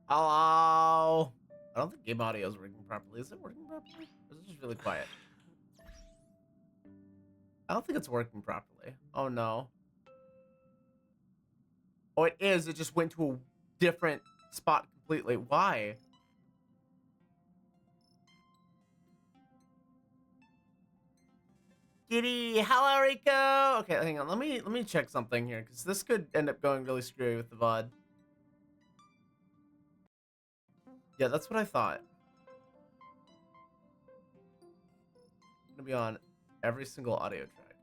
Hello. I don't think game audio is working properly. Is it working properly? Or is it just really quiet? I don't think it's working properly. Oh no. Oh, it is. It just went to a different spot completely. Why? Giddy, hello Rico. Okay, hang on. Let me check something here because this could end up going really screwy with the VOD. Yeah, that's what I thought. I'm gonna be on every single audio track.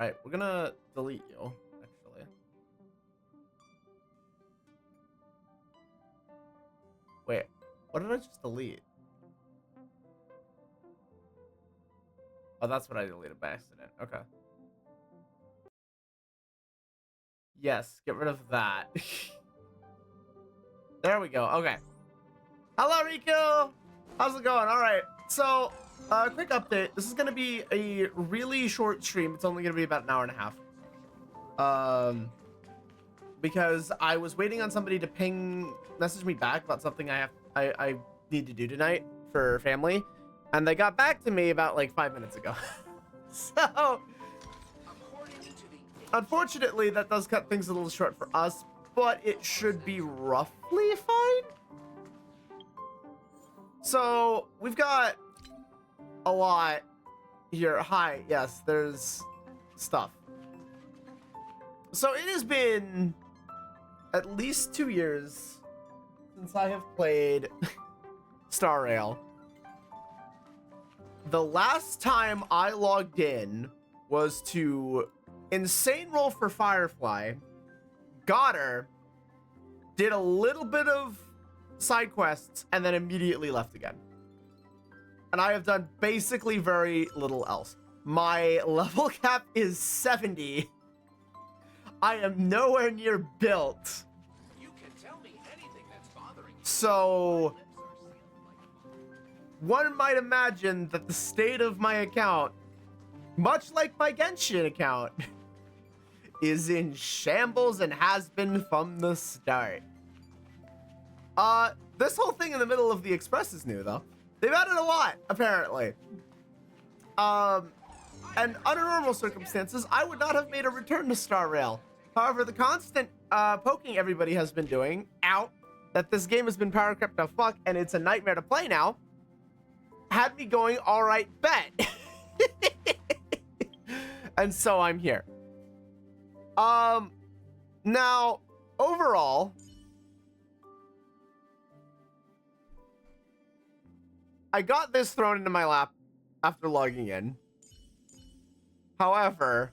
All right, we're gonna delete you. Actually, wait. What did I just delete? Oh, that's what I deleted by accident. Okay. Yes, get rid of that. There we go. Okay. Hello, Rico. How's it going? All right. So, quick update. This is going to be a really short stream. It's only going to be about an hour and a half. Because I was waiting on somebody to message me back about something I need to do tonight for family. And they got back to me about like 5 minutes ago. So, unfortunately, that does cut things a little short for us, but it should be roughly fine. So, we've got a lot here. Hi, yes, there's stuff. So, it has been at least 2 years since I have played Star Rail. The last time I logged in was to Insane Roll for Firefly, got her, did a little bit of side quests, and then immediately left again. And I have done basically very little else. My level cap is 70. I am nowhere near built. You can tell me anything that's bothering you. So one might imagine that the state of my account, much like my Genshin account, is in shambles and has been from the start. This whole thing in the middle of the Express is new, though. They've added a lot, apparently. And under normal circumstances, I would not have made a return to Star Rail. However, the constant poking everybody has been doing out that this game has been power crept to fuck and it's a nightmare to play now had me going, all right, bet. And so I'm here. Now, overall, I got this thrown into my lap after logging in. However,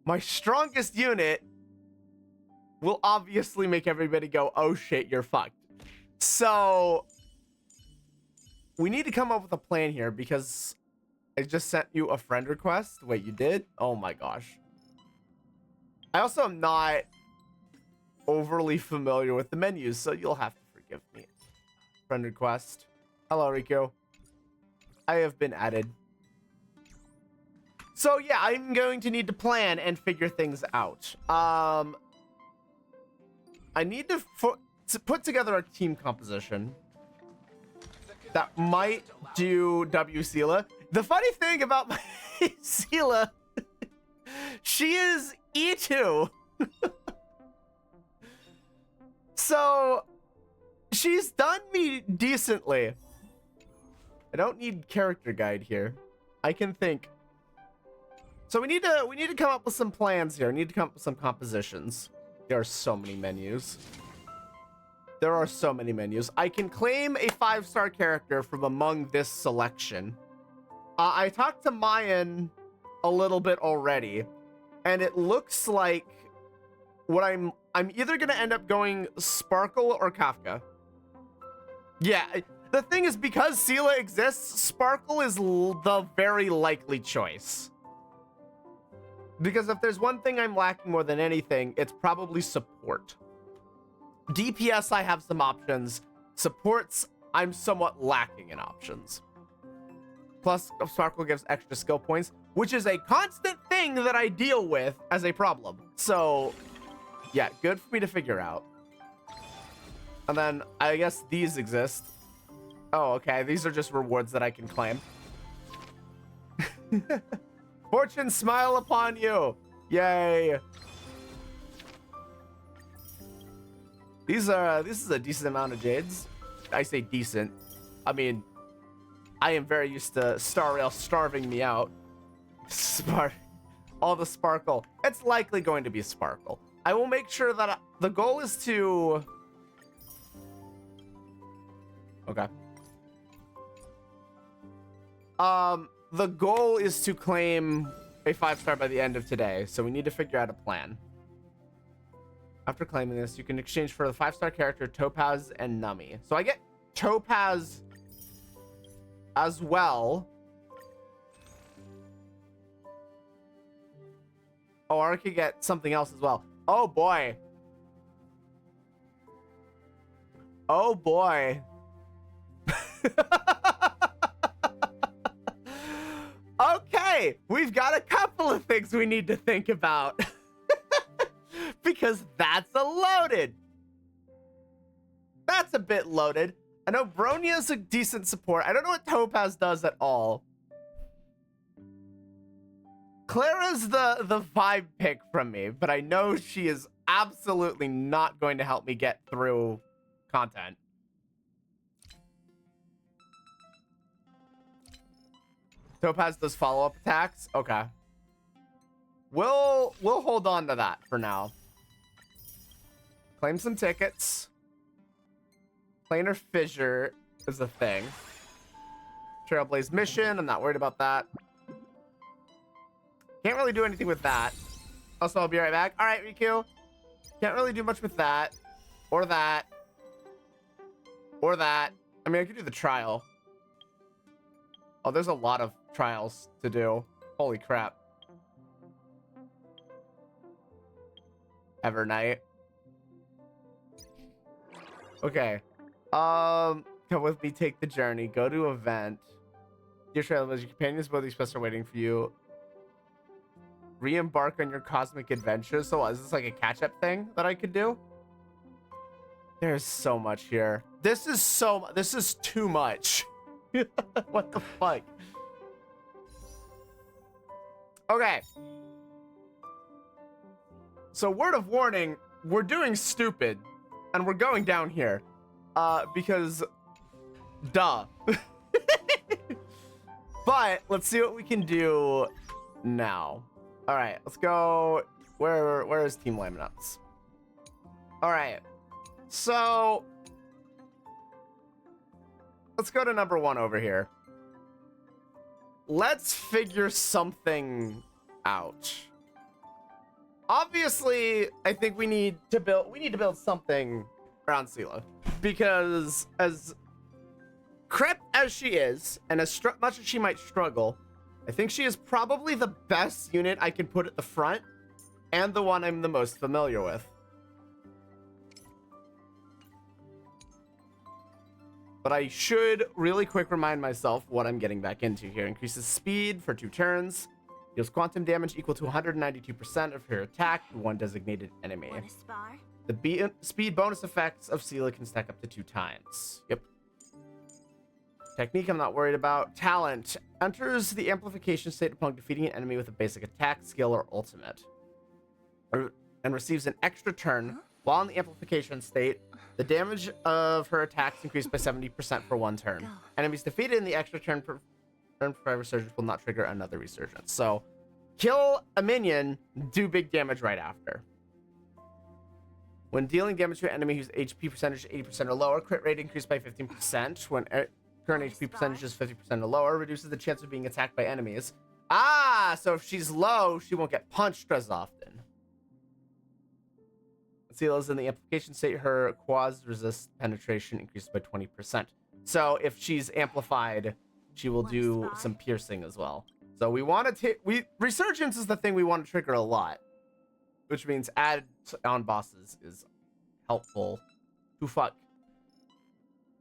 my strongest unit will obviously make everybody go, oh shit, you're fucked. So we need to come up with a plan here because I just sent you a friend request. Wait, you did? Oh my gosh. I also am not overly familiar with the menus, so you'll have to forgive me. Friend request. Hello, Rico. I have been added. So yeah, I'm going to need to plan and figure things out. I need to put together a team composition that might do W Sela. The funny thing about my Sela, she is E2. So she's done me decently. I don't need character guide here. I can think. So we need to come up with some plans here. We need to come up with some compositions. There are so many menus. There are so many menus. I can claim a 5-star character from among this selection. I talked to Mayan a little bit already, and it looks like what I'm either gonna end up going Sparkle or Kafka. Yeah, the thing is, because Sela exists, Sparkle is the very likely choice. Because if there's one thing I'm lacking more than anything, it's probably support. DPS, I have some options. Supports, I'm somewhat lacking in options. Plus, Sparkle gives extra skill points, which is a constant thing that I deal with as a problem. So, Yeah, good for me to figure out. And then I guess these exist. Oh, okay. These are just rewards that I can claim. Fortune smile upon you. Yay. This is a decent amount of jades. I say decent. I mean, I am very used to Star Rail starving me out. All the sparkle. It's likely going to be sparkle. I will make sure that the goal is to... Okay. The goal is to claim a 5-star by the end of today, so we need to figure out a plan. After claiming this, you can exchange for the 5-star character Topaz and Nummy. So I get Topaz as well. Oh, or I could get something else as well. Oh boy. Oh boy. Okay, we've got a couple of things we need to think about. Because that's a loaded. That's a bit loaded. I know Bronia's a decent support. I don't know what Topaz does at all. Clara's the vibe pick from me, but I know she is absolutely not going to help me get through content. Topaz does follow-up attacks? Okay. We'll hold on to that for now. Claim some tickets. Planar Fissure is a thing. Trailblaze mission, I'm not worried about that. Can't really do anything with that. Also, I'll be right back. All right, Riku. Can't really do much with that. Or that. Or that. I mean, I could do the trial. Oh, there's a lot of trials to do. Holy crap. Evernight. Okay. Come with me, take the journey. Go to event. Dear travelers, your companions both express are waiting for you. Re-embark on your cosmic adventure. So is this like a catch-up thing that I could do? There's so much here. This is too much. What the fuck? Okay. So word of warning, we're doing stupid and we're going down here. Because duh. But let's see what we can do now. All right, let's go. Where is Team Laminates? All right, so let's go to number 1 over here. Let's figure something out. Obviously, I think we need to build something around Seele, because as crep as she is, and as much as she might struggle, I think she is probably the best unit I can put at the front, and the one I'm the most familiar with. But I should really quick remind myself what I'm getting back into here. Increases speed for 2 turns. Deals quantum damage equal to 192% of her attack to one designated enemy. The speed bonus effects of Seele can stack up to 2 times. Yep. Technique I'm not worried about. Talent. Enters the amplification state upon defeating an enemy with a basic attack, skill, or ultimate. And receives an extra turn. While in the amplification state, the damage of her attacks increased by 70% for 1 turn. Enemies defeated in the extra turn for resurgence will not trigger another resurgence. So, kill a minion, do big damage right after. When dealing damage to an enemy whose HP percentage is 80% or lower, crit rate increased by 15%. When current HP percentage is 50% or lower, reduces the chance of being attacked by enemies. Ah, so if she's low, she won't get punched as often. Seele is in the amplification state. Her quads resist penetration increased by 20%. So if she's amplified, she will do some piercing as well. So we want to resurgence is the thing we want to trigger a lot, which means add on bosses is helpful to fuck.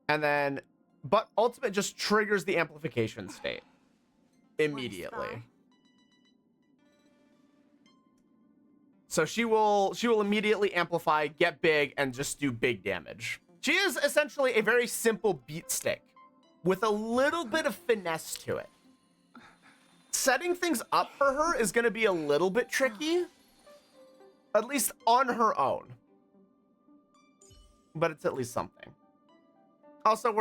And then, but ultimate just triggers the amplification state immediately. So she will immediately amplify, get big, and just do big damage. She is essentially a very simple beat stick with a little bit of finesse to it. Setting things up for her is going to be a little bit tricky, at least on her own. But it's at least something. Also,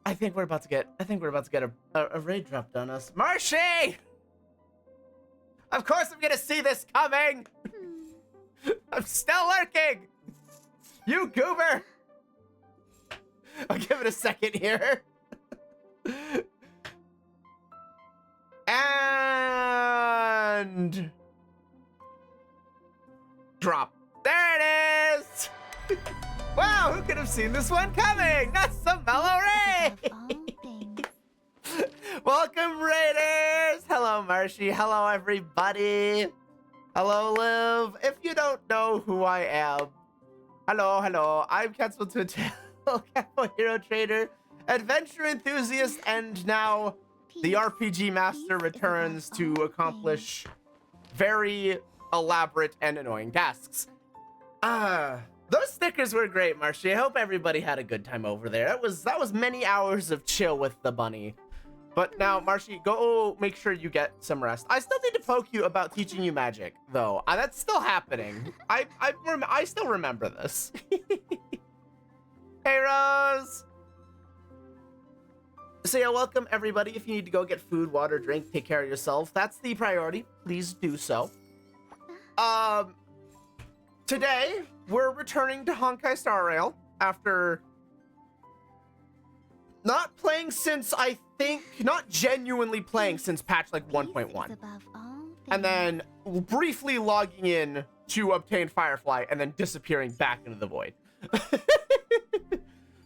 I think we're about to get a raid dropped on us. Marshy! Of course I'm gonna see this coming! I'm still lurking! You goober! I'll give it a second here. And drop. There it is! Wow, who could have seen this one coming? That's some mellow Ray! Welcome, Raiders! Hello, Marshy. Hello, everybody. Hello, Liv. If you don't know who I am, hello. I'm Quetzal Capo Hero Trader, adventure enthusiast, and now the RPG Master returns to accomplish very elaborate and annoying tasks. Those stickers were great, Marshy. I hope everybody had a good time over there. That was many hours of chill with the bunny. But now, Marshy, go make sure you get some rest. I still need to poke you about teaching you magic, though. That's still happening. I still remember this. Hey, Rose. So yeah, welcome everybody. If you need to go get food, water, drink, take care of yourself, that's the priority. Please do so. Today we're returning to Honkai Star Rail after not playing since not genuinely playing since patch like 1.1, and then briefly logging in to obtain Firefly and then disappearing back into the void.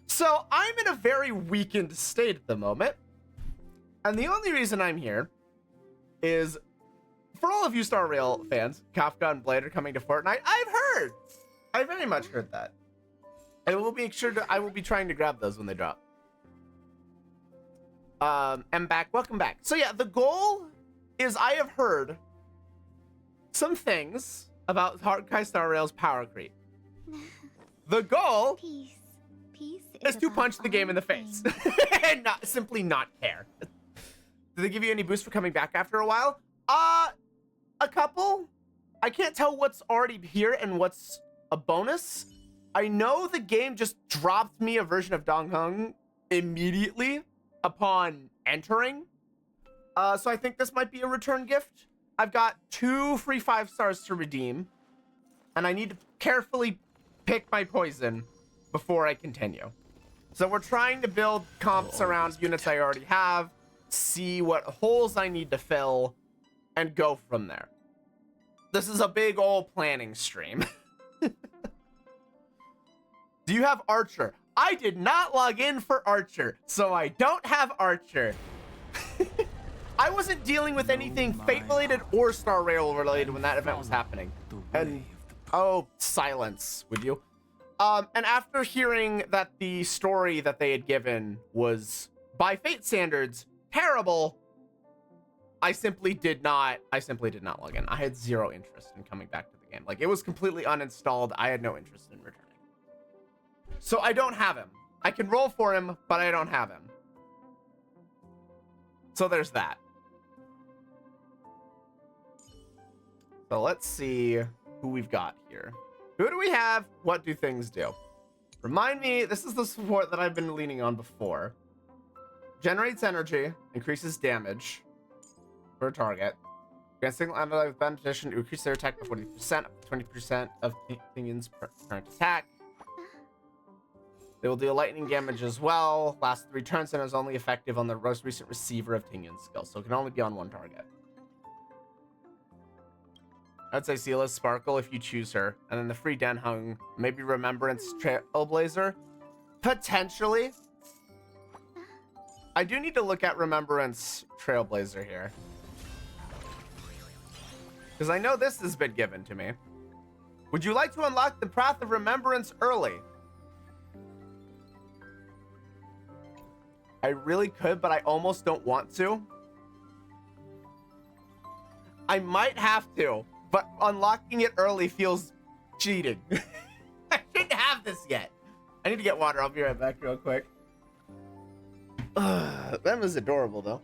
So I'm in a very weakened state at the moment, and the only reason I'm here is for all of you Star Rail fans. Kafka and Blade are coming to Fortnite. I very much heard that. I will be trying to grab those when they drop. I'm back. Welcome back. So yeah, the goal is I have heard some things about Honkai Star Rail's power creep. The goal is to punch the game in the face and simply not care. Did they give you any boost for coming back after a while? A couple. I can't tell what's already here and what's a bonus. I know the game just dropped me a version of Dong Hung immediately upon entering. So I think this might be a return gift. I've got 2 free 5 stars to redeem, and I need to carefully pick my poison before I continue. So we're trying to build comps around units I already have, see what holes I need to fill, and go from there. This is a big old planning stream. Do you have Archer? I did not log in for Archer, so I don't have Archer. I wasn't dealing with anything Fate-related or Star Rail-related when that event was happening. And, oh, silence, would you? And after hearing that the story that they had given was, by Fate standards, terrible, I simply did not log in. I had zero interest in coming back to the game. Like, it was completely uninstalled. I had no interest in returning. So I don't have him. I can roll for him, but I don't have him. So there's that. So let's see who we've got here. Who do we have? What do things do? Remind me, this is the support that I've been leaning on before. Generates energy, increases damage for a target. Against single ally with band addition, increase their attack by 40%, up to 20% of Thinion's current attack. They will deal lightning damage as well. Last 3 turns and is only effective on the most recent receiver of Tingyun's skill, so it can only be on 1 target. I'd say Seela's Sparkle if you choose her. And then the free Den Hung, maybe Remembrance Trailblazer. Potentially. I do need to look at Remembrance Trailblazer here. Because I know this has been given to me. Would you like to unlock the Path of Remembrance early? I really could, but I almost don't want to. I might have to, but unlocking it early feels cheating. I shouldn't have this yet. I need to get water. I'll be right back real quick. That was adorable, though.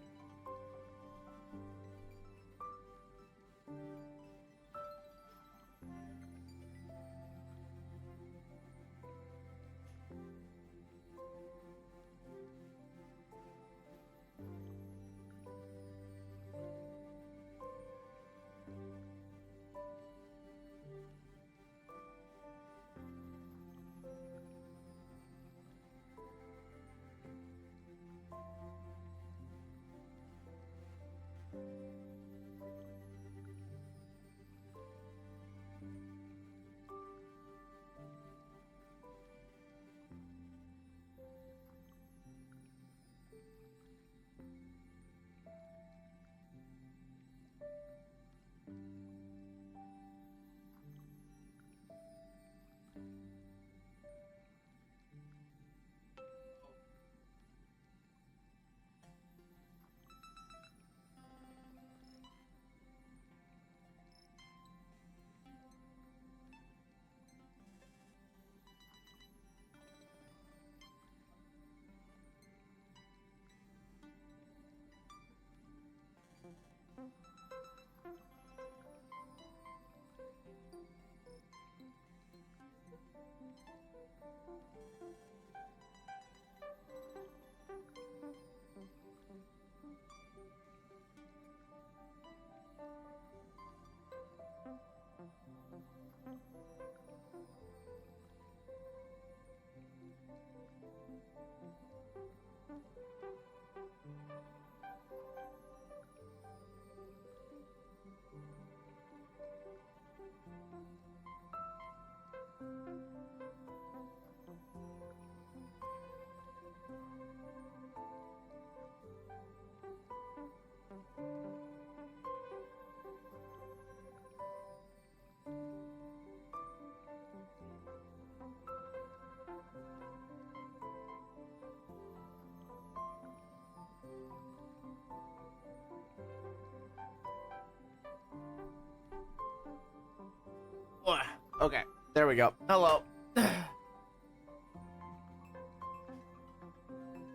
Okay, there we go. Hello. Okay,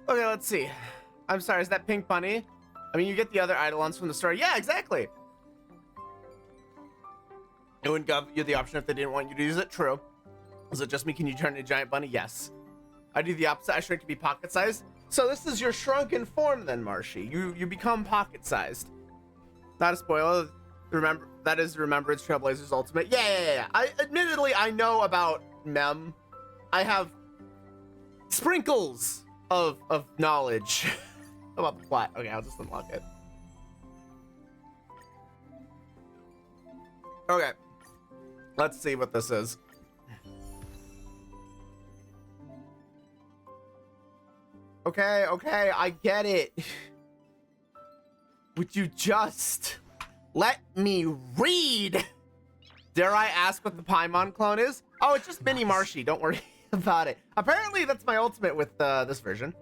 let's see. I'm sorry, is that Pink Bunny? I mean, you get the other Eidolons from the store. Yeah, exactly. It wouldn't give you the option if they didn't want you to use it. True. Is it just me? Can you turn into a giant bunny? Yes. I do the opposite. I shrink to be pocket-sized. So this is your shrunken form then, Marshy. You become pocket-sized. Not a spoiler. Remember, that is Remembrance Trailblazers Ultimate. Yeah. Admittedly, I know about Mem. I have sprinkles of knowledge about the plot. Okay, I'll just unlock it. Okay. Let's see what this is. Okay, I get it. Would you just let me read? Dare I ask what the Paimon clone is? Oh, it's just Mini Marshy. Don't worry about it. Apparently, that's my ultimate with this version.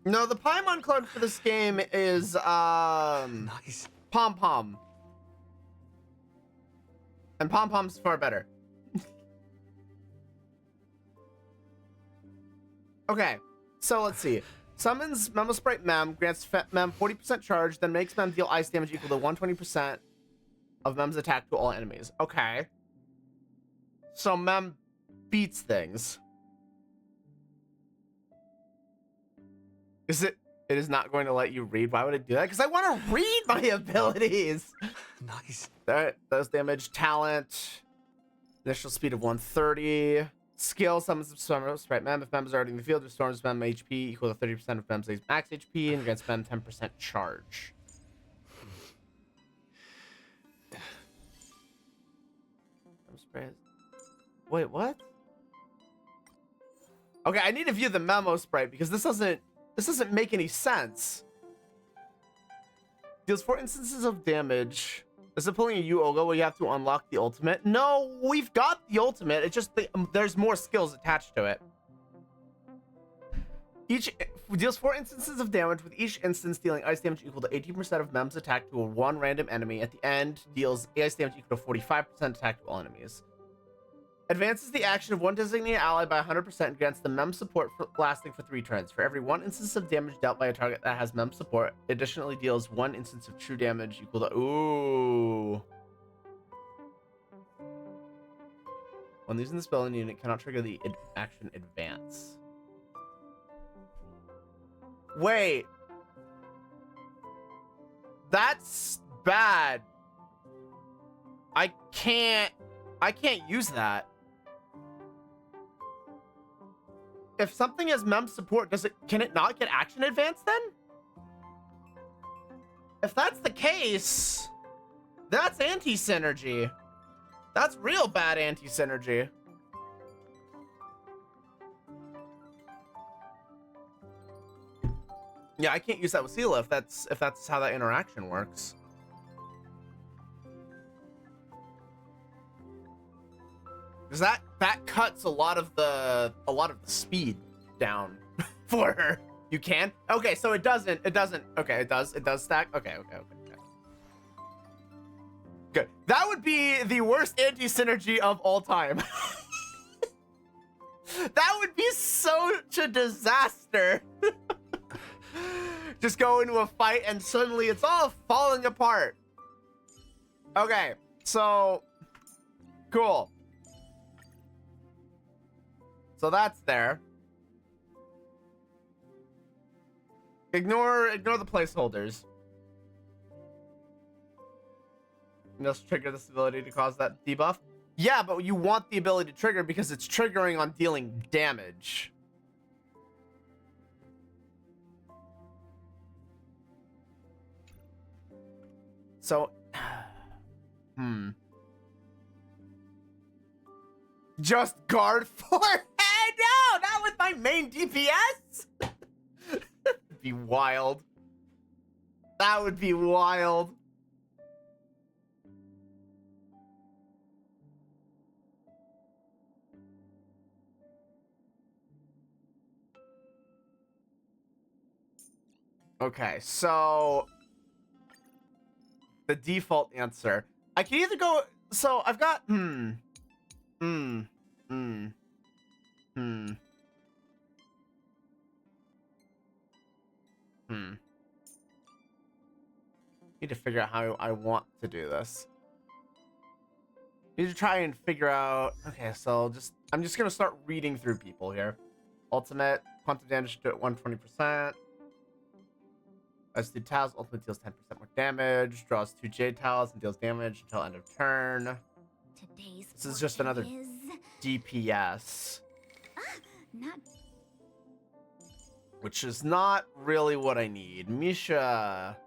No, the Paimon clone for this game is nice. Pom Pom. And Pom Pom's far better. Okay, so let's see. Summons Memo Sprite Mem, grants Mem 40% charge, then makes Mem deal ice damage equal to 120% of Mem's attack to all enemies. Okay. So Mem beats things. Is it? It is not going to let you read. Why would it do that? Because I want to read my abilities. Nice. That does damage. Talent. Initial speed of 130. Skill summons Sprite Mem. If Mem is already in the field, restores Mem HP equal to 30% of Mem's max HP and grants Mem 10% charge. Wait, what? Okay, I need to view the memo sprite because this doesn't make any sense. Deals 4 instances of damage. Is it pulling a Yuoga where you have to unlock the ultimate? No, we've got the ultimate. It's just there's more skills attached to it. Each deals 4 instances of damage, with each instance dealing ice damage equal to 18% of Mem's attack to a one random enemy. At the end, deals ice damage equal to 45% attack to all enemies. Advances the action of one designated ally by 100% and grants the Mem support lasting for 3 turns. For every 1 instance of damage dealt by a target that has Mem support, additionally deals 1 instance of true damage equal to... Ooh. When using the spell, a unit cannot trigger the action advance. Wait. That's bad. I can't use that. If something has Mem support, can it not get action advance then? If that's the case, that's anti-synergy. That's real bad anti-synergy. Yeah, I can't use that with Seela if that's how that interaction works. Because that cuts a lot of the speed down for her. You can? Okay, so it doesn't. Okay, it does stack. Okay. Good. That would be the worst anti-synergy of all time. That would be such a disaster. Just go into a fight and suddenly it's all falling apart. Okay, so cool. So that's there. Ignore the placeholders. Just trigger this ability to cause that debuff. Yeah, but you want the ability to trigger because it's triggering on dealing damage. So, just guard for no, not with my main DPS. That'd be wild. That would be wild. Okay, so the default answer. I can either go. So I've got Need to figure out how I want to do this. Need to try and figure out. Okay, so I'm just gonna start reading through people here. Ultimate quantum damage to 120%. As the tiles, ultimate deals 10% more damage. Draws 2 Jade tiles and deals damage until end of turn. This is just another DPS. Which is not really what I need. Misha.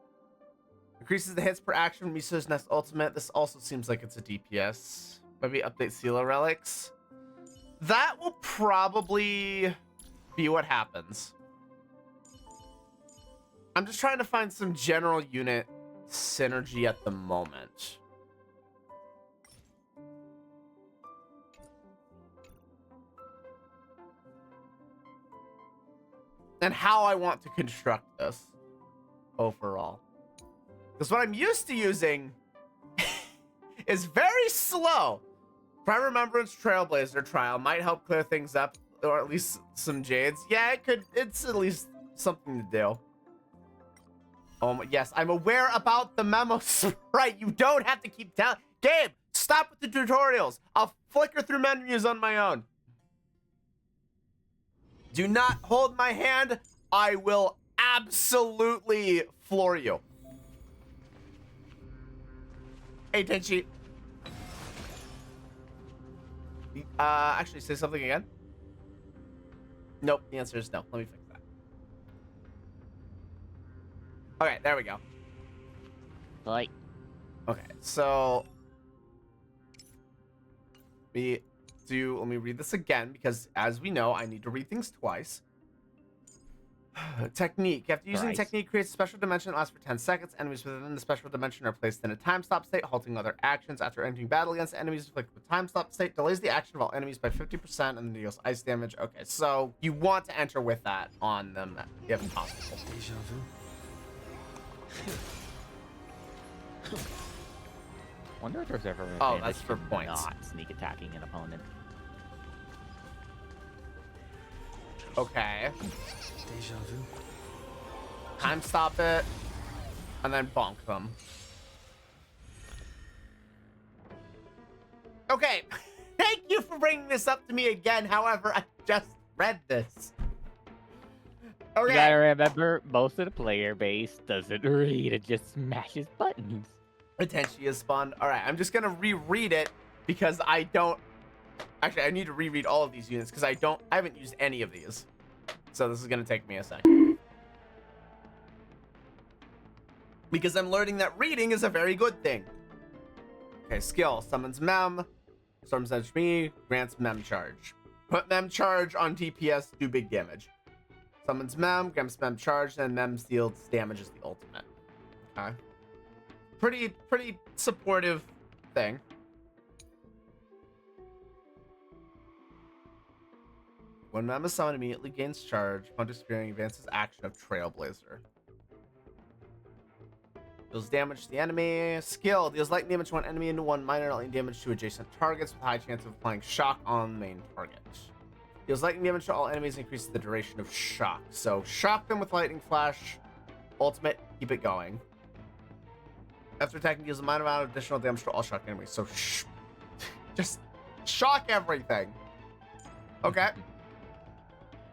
Increases the hits per action from Misha's next ultimate. This also seems like it's a DPS. Maybe update Seela relics. That will probably be what happens. I'm just trying to find some general unit synergy at the moment. And how I want to construct this overall. Because what I'm used to using is very slow. Prime Remembrance Trailblazer Trial might help clear things up, or at least some Jades. Yeah, it could. It's at least something to do. Oh my, yes, I'm aware about the memos. Right, you don't have to keep telling. Gabe, stop with the tutorials. I'll flicker through menus on my own. Do not hold my hand. I will absolutely floor you. Hey, Tenchi. Actually, say something again. Nope, the answer is no. Let me fix that. Okay, there we go. Right. Okay, so let me read this again because as we know, I need to read things twice. Technique. After using Christ. technique, creates a special dimension that lasts for 10 seconds. Enemies within the special dimension are placed in a time stop state, halting other actions. After entering battle against enemies inflicted with time stop state, delays the action of all enemies by 50% and then deals ice damage. Okay, so you want to enter with that on them if possible. Deja vu. Wonder if there's ever an Oh, advantage that's for to points. not sneak attacking an opponent. Okay. Deja vu. Time stop it. And then bonk them. Okay. Thank you for bringing this up to me again. However, I just read this. You Okay. gotta remember, most of the player base doesn't read, it just smashes buttons. Potentially is fun. All right, I'm just gonna reread it because I don't. Actually, I need to reread all of these units because I haven't used any of these. So this is gonna take me a second. Because I'm learning that reading is a very good thing. Okay, skill summons Mem, storms edge me, grants Mem charge. Put Mem charge on DPS, do big damage. Summons Mem, grants Mem charge, and Mem deals damage is the ultimate. Okay. Pretty supportive thing. When Mem is summoned, immediately gains charge. Punch Spearing advances action of Trailblazer. Deals damage to the enemy. Skill deals lightning damage to one enemy and one minor lightning damage to adjacent targets with high chance of applying shock on the main target. Deals lightning damage to all enemies, increases the duration of shock. So shock them with lightning flash. Ultimate, keep it going. After attacking, deals a minor amount of additional damage to all shock enemies. So just shock everything. Okay.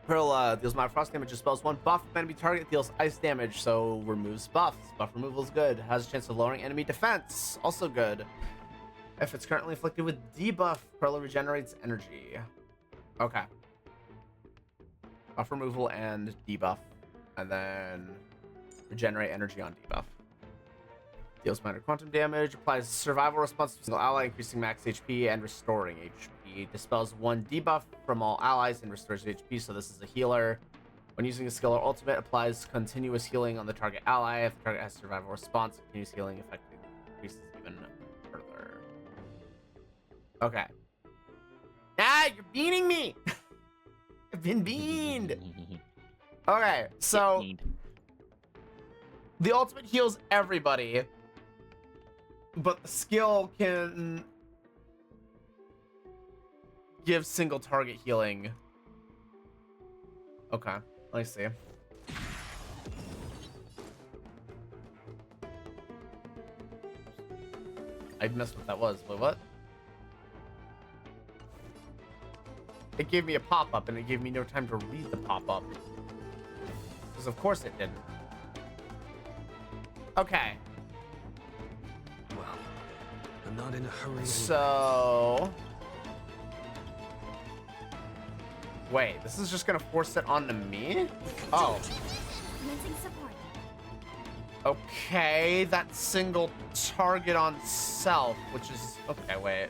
Pearl deals minor frost damage, spells one buff. Enemy target deals ice damage, so removes buffs. Buff removal is good. Has a chance of lowering enemy defense, also good. If it's currently afflicted with debuff, Pearl regenerates energy. Okay. Buff removal and debuff, and then regenerate energy on debuff. Deals minor quantum damage, applies survival response to a single ally, increasing max HP and restoring HP. Dispels one debuff from all allies and restores HP, so this is a healer. When using a skill or ultimate, applies continuous healing on the target ally. If the target has survival response, continuous healing effect increases even further. Okay. Ah, you're beaning me! I've been beaned! Okay, so the ultimate heals everybody, but the skill can give single target healing. Okay, let me see. I missed what that was. Wait, what? It gave me a pop-up and it gave me no time to read the pop-up. Because of course it didn't. Okay. Well, I'm not in a hurry. So... Wait, this is just gonna force it onto me? Oh. Commencing support. Okay, that single target on self, which is... Okay, wait.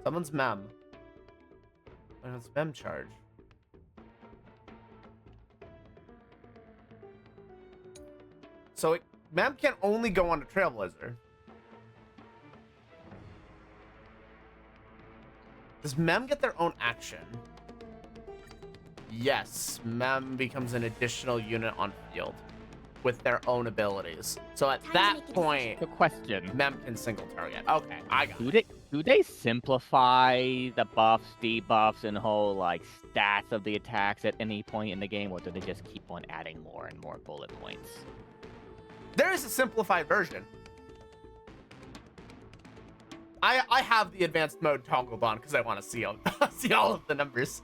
Someone's Mem. And it's Mem charge. So Mem can only go on a Trailblazer. Does Mem get their own action? Yes, Mem becomes an additional unit on field with their own abilities. So at Time to that make a point, The question: Mem can single target. Okay, I got it. do they simplify the buffs, debuffs, and whole like stats of the attacks at any point in the game, or do they just keep on adding more and more bullet points? There is a simplified version. I have the advanced mode toggled on because I want to see see all of the numbers.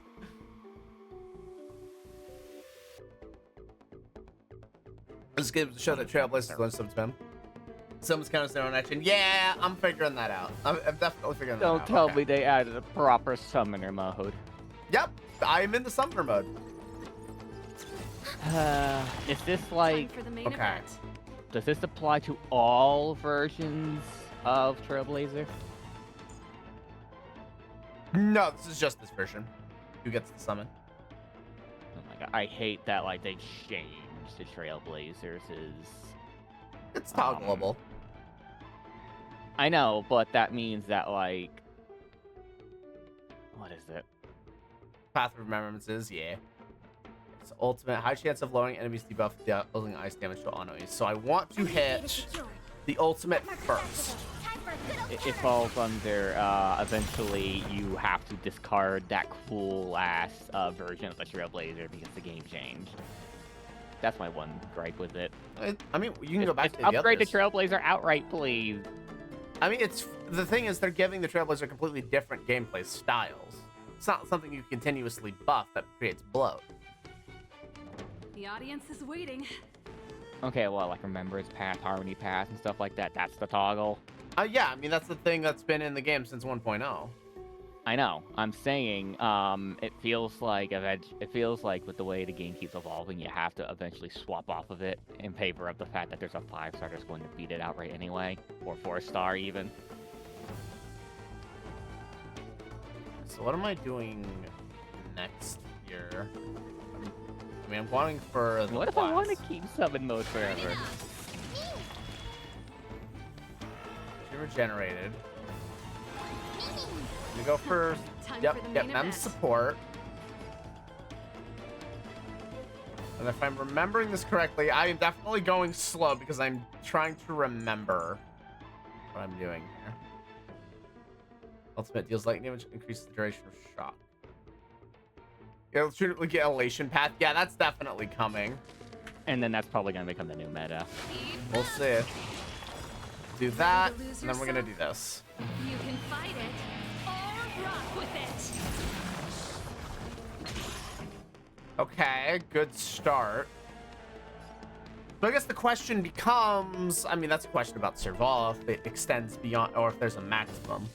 This gives to show that Trailblazers learn some spam. Someone's counts their own action. Yeah, I'm figuring that out. I'm definitely figuring that out. Don't tell Okay. me they added a proper summoner mode. Yep, I'm in the summoner mode. Is this Time like, for the main okay. event. does this apply to all versions of Trailblazer? No, this is just this version. Who gets the summon? Oh my god. I hate that like they changed the Trailblazers is. It's toggleable. I know, but that means that like, what is it? Path of Remembrance is, yeah. It's ultimate. High chance of lowering enemies debuff, dealing ice damage to all enemies. So I want to hit the ultimate first. It falls under, eventually you have to discard that cool ass version of the Trailblazer because the game changed. That's my one gripe with it. I mean, you can go back to the upgrade the others. Trailblazer outright, please. I mean, it's the thing is they're giving the Trailblazer completely different gameplay styles. It's not something you continuously buff that creates bloat. The audience is waiting. Okay, well, like Remembrance Path, Harmony Path, and stuff like that. That's the toggle. Yeah, I mean that's the thing that's been in the game since 1.0. I know. I'm saying, it feels like with the way the game keeps evolving, you have to eventually swap off of it in favor of the fact that there's a 5-star that's going to beat it outright anyway, or 4-star even. So what am I doing next here? I mean, I'm going for the What if I want to class. keep summon mode forever? She regenerated. We go for Time yep, for the yep, main Mem event. support. And if I'm remembering this correctly, I am definitely going slow because I'm trying to remember what I'm doing here. Ultimate deals lightning damage, increases the duration of shock. It'll truly get elation path. Yeah, that's definitely coming. And then that's probably going to become the new meta. We'll see. Do that, and then we're gonna do this. You can fight it or rock with it. Okay, good start. So I guess the question becomes, I mean, that's a question about Serval, if it extends beyond, or if there's a maximum.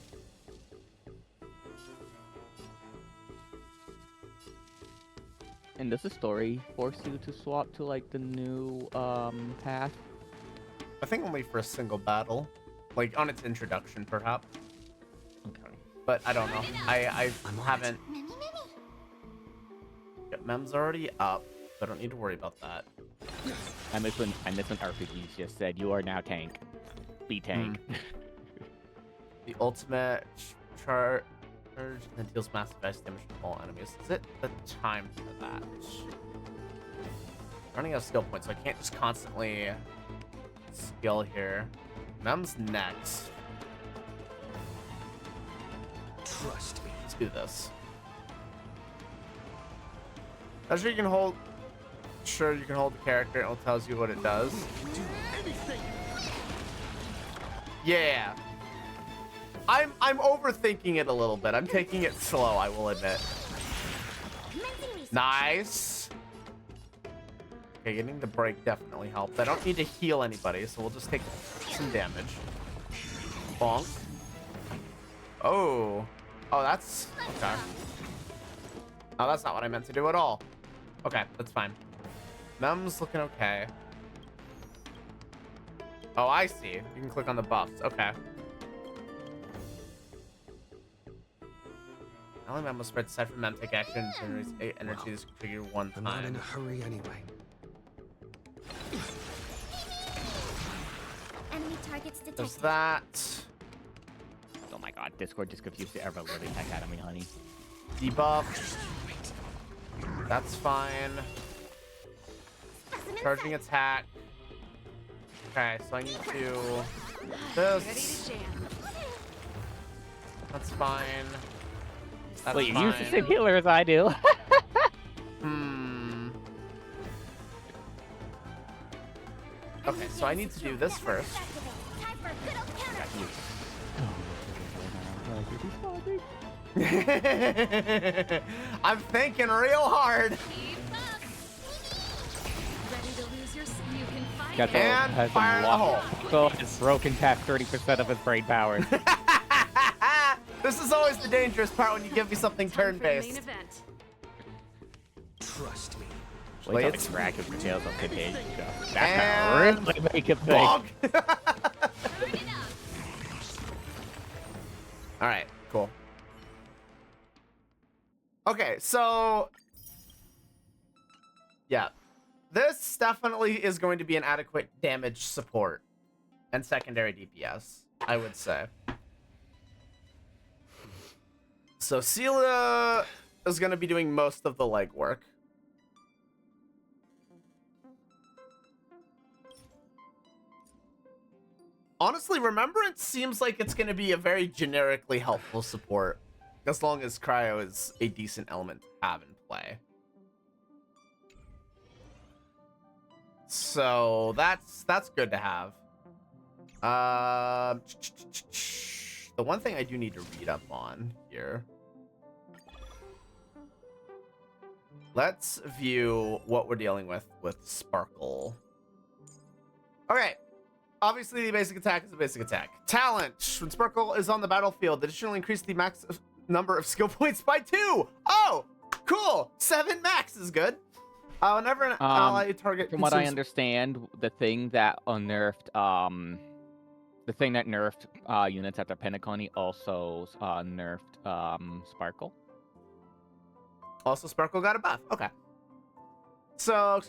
And does the story force you to swap to like the new path? I think only for a single battle. Like on its introduction, perhaps. Okay. But I don't know. I haven't. Yeah, Mem's already up, so I don't need to worry about that. I miss when RPGs just said, you are now tank. Be tank. The ultimate charge that deals massive ice damage to all enemies. Is it the time for that? Running out of skill points, so I can't just constantly skill here. Mem's next. Trust me. Let's do this. I'm sure you can hold. Sure, you can hold the character. And it tells you what it does. Do anything. Yeah. I'm overthinking it a little bit. I'm taking it slow, I will admit. Nice. Okay, getting the break definitely helps. I don't need to heal anybody, so we'll just take some damage. Bonk. Oh. Oh, that's... Okay. Oh, that's not what I meant to do at all. Okay, that's fine. Mem's looking okay. Oh, I see. You can click on the buffs. Okay. Only Mem will spread aside from Mem, take action, generates 8 energy. This can figure one I'm not in a time. hurry anyway. Enemy targets detected. There's that. Oh my god, Discord just confused the ever living heck out of me, honey. Debuff. That's fine. Specimen Charging sight. attack. Okay, so I need to do Ready this. to jam. That's fine. That's Wait, you fine. use the same healer as I do. Hmm. Okay, so I need to do this first. Time for a good old counter. I'm thinking real hard. Keep up. Ready to lose your... You can fight Got it. the And has fire in the hole. Phil has broken past 30% of his brain powers. This is always the dangerous part when you give me something Time for the main turn-based. event. Trust me. Wait till Blades. the drag of details of Contagion show. That's And gonna really make it big. Bonk. All right, cool. Okay, so Yeah. This definitely is going to be an adequate damage support and secondary DPS, I would say. So Seela is going to be doing most of the legwork. Honestly, Remembrance seems like it's going to be a very generically helpful support, as long as Cryo is a decent element to have in play. So that's good to have. The one thing I do need to read up on here. Let's view what we're dealing with Sparkle. Okay. Obviously, the basic attack is a basic attack. Talent. When Sparkle is on the battlefield, additionally increase the max number of skill points by 2. Oh, cool. 7 max is good. Whenever an ally target From what I understand, the thing that nerfed units after Penacony also nerfed Sparkle. Also, Sparkle got a buff. Okay. So,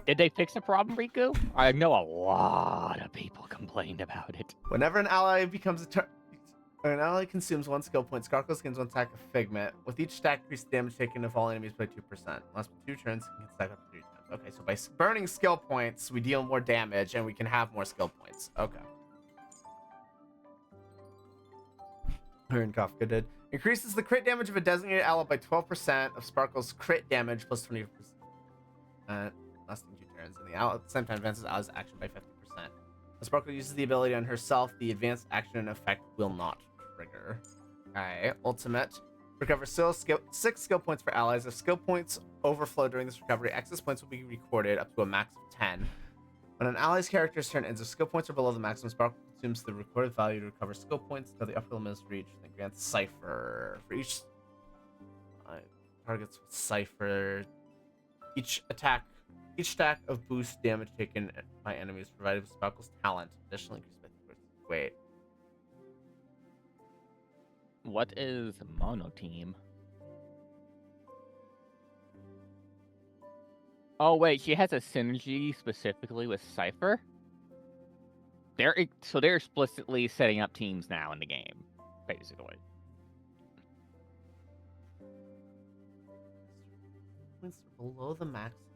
did they fix the problem, Riku? I know a lot of people complained about it. Whenever an ally becomes an ally consumes 1 skill point, Sparkle gains 1 stack of Figment. With each stack, increase the damage taken of all enemies by 2%. Last 2 turns, it can stack up to 3 times. Okay, so by burning skill points, we deal more damage and we can have more skill points. Okay. Her and Kafka did. Increases the crit damage of a designated ally by 12% of Sparkle's crit damage plus 20%. Lasting 2 turns, and the ally at the same time advances ally's action by 50%. When Sparkle uses the ability on herself, the advanced action effect will not trigger. Okay, ultimate. Recover 6 skill points for allies. If skill points overflow during this recovery, excess points will be recorded up to a max of 10. When an ally's character's turn ends, if skill points are below the maximum, Sparkle consumes the recorded value to recover skill points until the upper limit is reached, and grants Cypher. For each targets with Cypher, each stack of boost damage taken by enemies provided with Sparkle's talent additionally increased by 3%. Wait. What is Mono Team? Oh wait, she has a synergy specifically with Cypher? They're explicitly setting up teams now in the game, basically. Points are below the max value.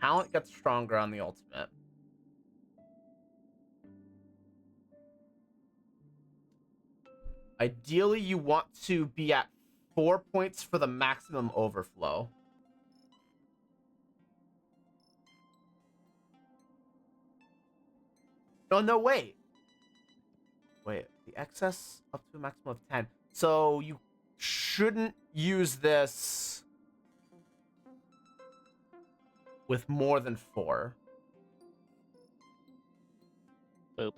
Talent gets stronger on the ultimate. Ideally, you want to be at 4 points for the maximum overflow. Oh, no, wait. Wait, the excess up to a maximum of 10. So you shouldn't use this with more than 4. Boop.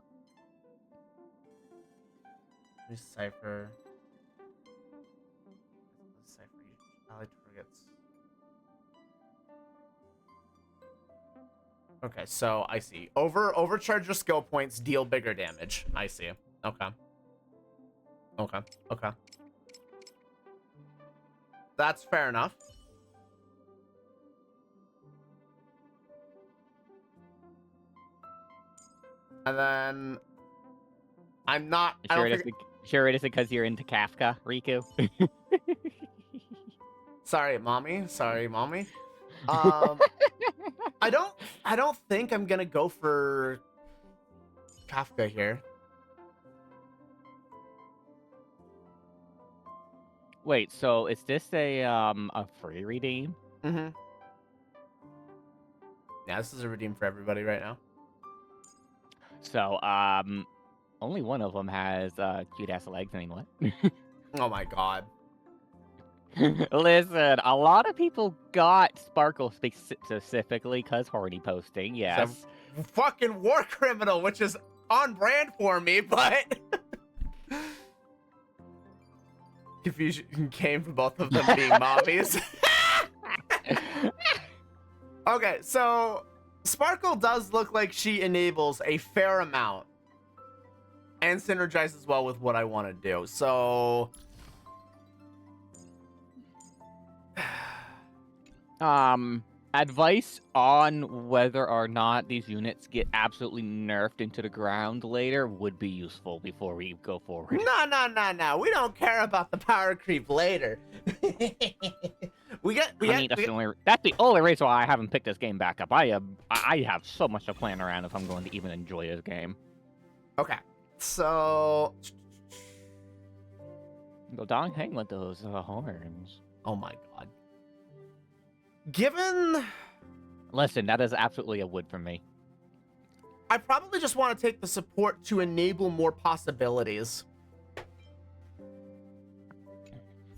Cypher ally targets. Okay, so I see. Overcharge your skill points, deal bigger damage. I see. Okay. That's fair enough. And then I'm not. Sure it isn't because you're into Kafka, Riku. Sorry, mommy. I don't think I'm gonna go for Kafka here. Wait, so is this a free redeem? Mm-hmm. Yeah, this is a redeem for everybody right now. So, only one of them has cute ass legs anyway. Oh my god. Listen, a lot of people got Sparkle specifically because horny posting, yes. It's a fucking war criminal, which is on brand for me, but confusion came from both of them being mommies. Okay, so Sparkle does look like she enables a fair amount and synergizes well with what I want to do. So advice on whether or not these units get absolutely nerfed into the ground later would be useful before we go forward. no. We don't care about the power creep later. That's the only reason why I haven't picked this game back up. I have so much to plan around if I'm going to even enjoy this game. Okay. So Go down, hang with those horns. oh my god. Given Listen, that is absolutely a wood for me. I probably just want to take the support to enable more possibilities.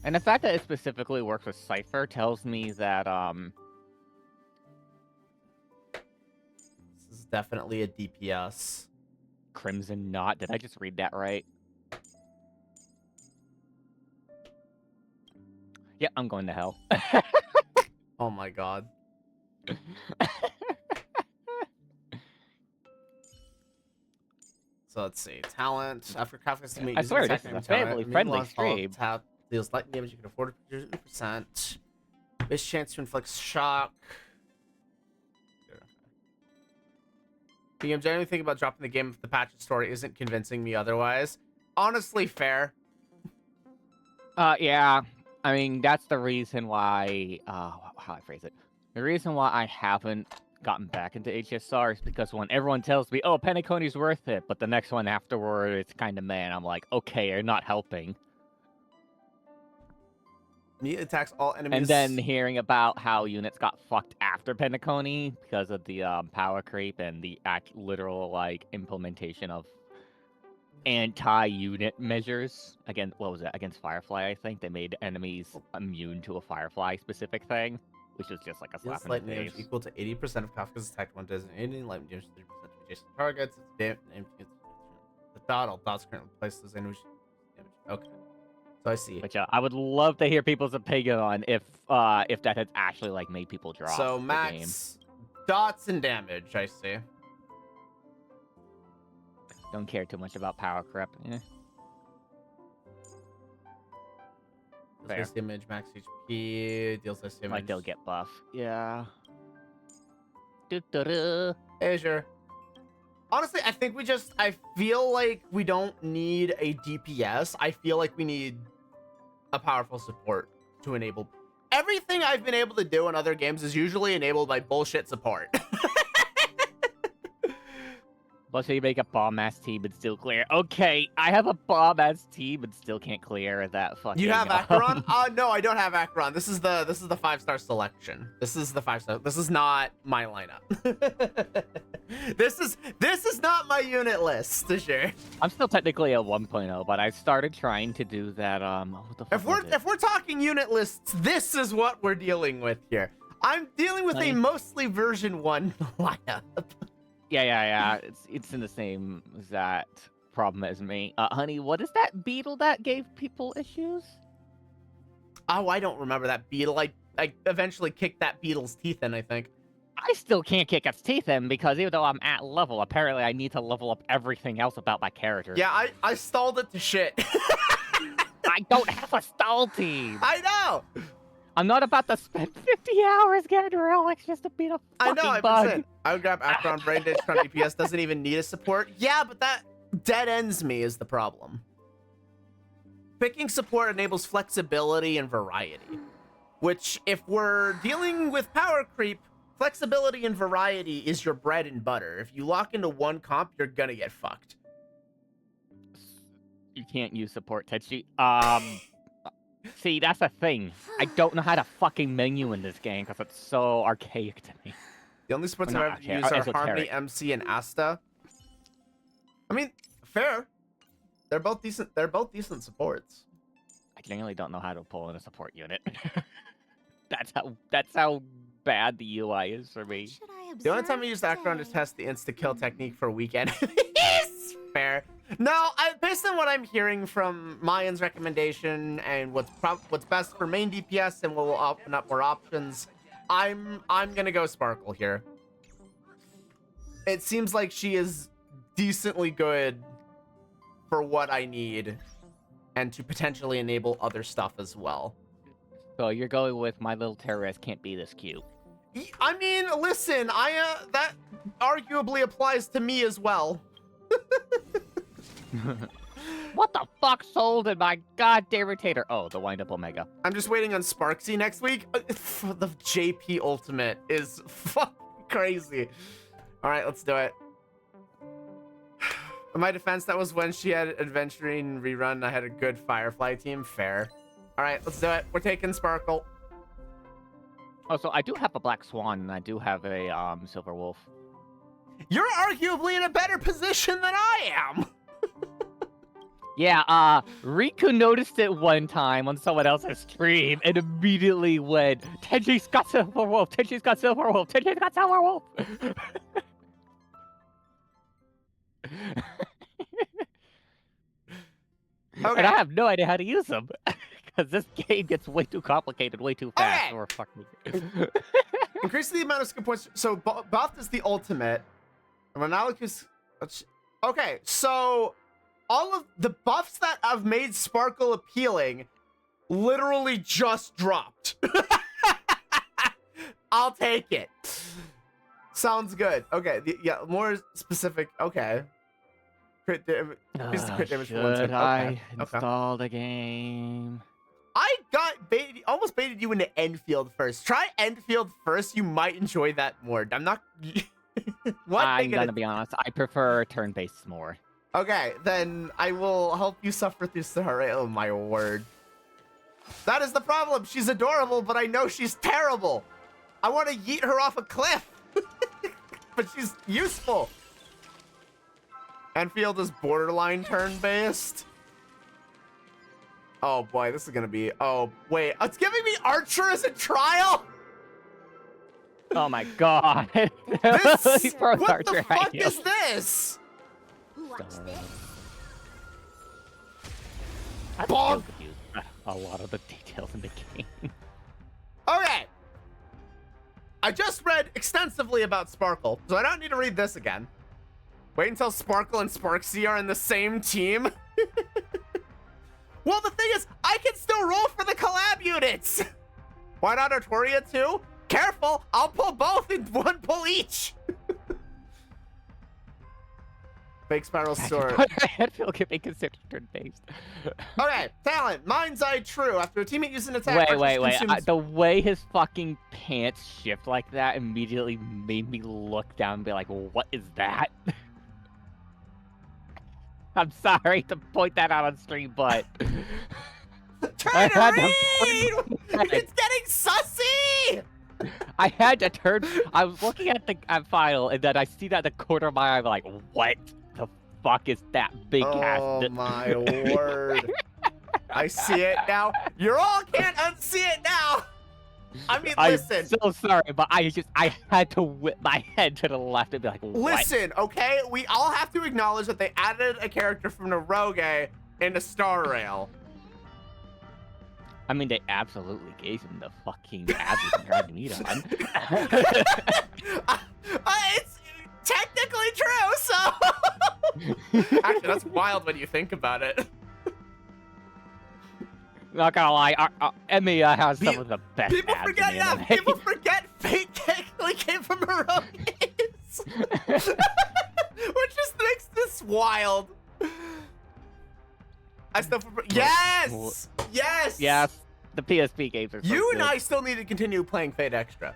And the fact that it specifically works with Cypher tells me that This is definitely a DPS. Crimson Knot. Did I just read that right? Yeah, I'm going to hell. Oh my god. So let's see. Talent. After Kafka's teammate I uses swear, attack this is a enemy talent, family-friendly meanwhile, follow stream. Tap deals lightning damage. You can afford 2%. Base chance to inflict shock. I'm generally thinking about dropping the game if the patch story isn't convincing me otherwise. Honestly, fair. Yeah. I mean, that's the reason why, how I phrase it. The reason why I haven't gotten back into HSR is because when everyone tells me, oh, Penacony's worth it, but the next one afterward, it's kind of meh, I'm like, okay, you're not helping. Immediately attacks all enemies. And then hearing about how units got fucked after Penacony because of the power creep and the literal, like, implementation of anti-unit measures. Again, what was it? Against Firefly, I think. They made enemies immune to a Firefly-specific thing, which was just like a slap Deals in lightning the damage face. equal to 80% of Kafka's attack when designating lightning damage to 3% to adjacent targets. It's the dot. All dots currently placed as damage. Okay. So I see. Which I would love to hear people's opinion on if that has actually like made people drop So the game. max dots and damage, I see. Don't care too much about power creep. Eh. Deals Fair. less damage, max HP, deals less damage. Like they'll get buff. Yeah. Doo-doo-doo. Azure. Honestly, I think I feel like we don't need a DPS. I feel like we need a powerful support to enable. Everything I've been able to do in other games is usually enabled by bullshit support. Let's say you make a bomb-ass team and still clear. Okay, I have a bomb-ass team and still can't clear that fucking... You have Acheron? No, I don't have Acheron. This is the 5-star selection. This is the 5-star. This is not my lineup. This is not my unit list, for sure. I'm still technically a 1.0, but I started trying to do that, what the fuck was it? If we're talking unit lists, this is what we're dealing with here. I'm dealing with a mostly version 1 lineup. Yeah. It's in the same exact problem as me. Honey, what is that beetle that gave people issues? Oh, I don't remember that beetle. I eventually kicked that beetle's teeth in, I think. I still can't kick its teeth in because even though I'm at level, apparently I need to level up everything else about my character. Yeah, I stalled it to shit. I don't have a stall team. I know. I'm not about to spend 50 hours getting relics just to beat a fucking I know, bug. I would grab Acheron, Brain Ditch, Crown DPS, doesn't even need a support. Yeah, but that dead ends me is the problem. Picking support enables flexibility and variety, which if we're dealing with power creep, flexibility and variety is your bread and butter. If you lock into one comp, you're gonna get fucked. You can't use support, Tetsuji. See, that's the thing. I don't know how to fucking menu in this game because it's so archaic to me. The only supports Well, I've not ever used are esoteric. Harmony, MC, and Asta. I mean, fair. They're both decent. They're both decent supports. I genuinely don't know how to pull in a support unit. That's how bad the UI is for me. Should I The only time I observe used Acheron to today? test the insta-kill technique for weak enemies. Fair. No, based on what I'm hearing from Mayan's recommendation and what's best for main DPS and what will open up more options, I'm gonna go Sparkle here. it seems like she is decently good for what I need and to potentially enable other stuff as well. So you're going with my little terrorist can't be this cute. I mean, listen, that arguably applies to me as well. What the fuck sold in my goddamn rotator? Oh, the wind up Omega. I'm just waiting on Sparksy next week. The JP Ultimate is fucking crazy. All right, let's do it. In my defense, that was when she had Adventuring rerun and I had a good Firefly team. Fair. All right, let's do it. We're taking Sparkle. Oh, so I do have a Black Swan and I do have a Silver Wolf. You're arguably in a better position than I am. Yeah, Riku noticed it one time on someone else's stream and immediately went, Tenji's got Silver Wolf, Tenji's got Silver Wolf, Tenji's got Silver Wolf! Okay. And I have no idea how to use them. Because this game gets way too complicated, way too fast. Okay. Or fuck me. Increase the amount of skill points. So buffed is the ultimate. And Renalic okay, so all of the buffs that have made Sparkle appealing literally just dropped. I'll take it. Sounds good. Okay, yeah, more specific. Okay. Crit damage. Increase the crit damage for 1 second. Should I Okay. install the game? I got baited, almost baited you into Enfield first. Try Enfield first. You might enjoy that more. I'm not. What? I'm gonna be honest. I prefer turn-based more. Okay, then I will help you suffer through Sahara. Oh my word. That is the problem. She's adorable, but I know she's terrible. I want to yeet her off a cliff. But she's useful. Enfield is borderline turn-based. Oh boy, this is gonna be. Oh wait, it's giving me Archer as a trial. Oh my god. This. He throws What Archer the at fuck you. is this? Watch this. I'm Bonk. still confused a lot of the details in the game. Okay. I just read extensively about Sparkle, so I don't need to read this again. Wait until Sparkle and Sparksy are in the same team. Well, the thing is, I can still roll for the collab units. Why not Artoria too? Careful, I'll pull both in one pull each. Fake Spiral Sword. Enfield can be considered turn-based. Okay, talent. Mind's Eye True. After a teammate uses an attack. Wait. Archer consumes- The way his fucking pants shift like that immediately made me look down and be like, what is that? I'm sorry to point that out on stream, but... Turn to had to- read! It's getting sussy! I had to turn... I was looking at the file, and then I see that in the corner of my eye, I'm like, what the fuck is that big ass... Oh my word. I see it now. You all can't unsee it now. I mean, listen. I'm so sorry, but I had to whip my head to the left and be like, what? Listen, okay? We all have to acknowledge that they added a character from Naroge into Star Rail. I mean, they absolutely gave him the fucking abs and tried to meet on. It's technically true, so... Actually, that's wild when you think about it. Not gonna lie, Emiya has some of the best People abs forget, in the yeah, anime. people forget Fate technically came from Naroge's. Which just makes this wild. I still... Yes! Yes! Yes, the PSP games are so You good. and I still need to continue playing Fate Extra.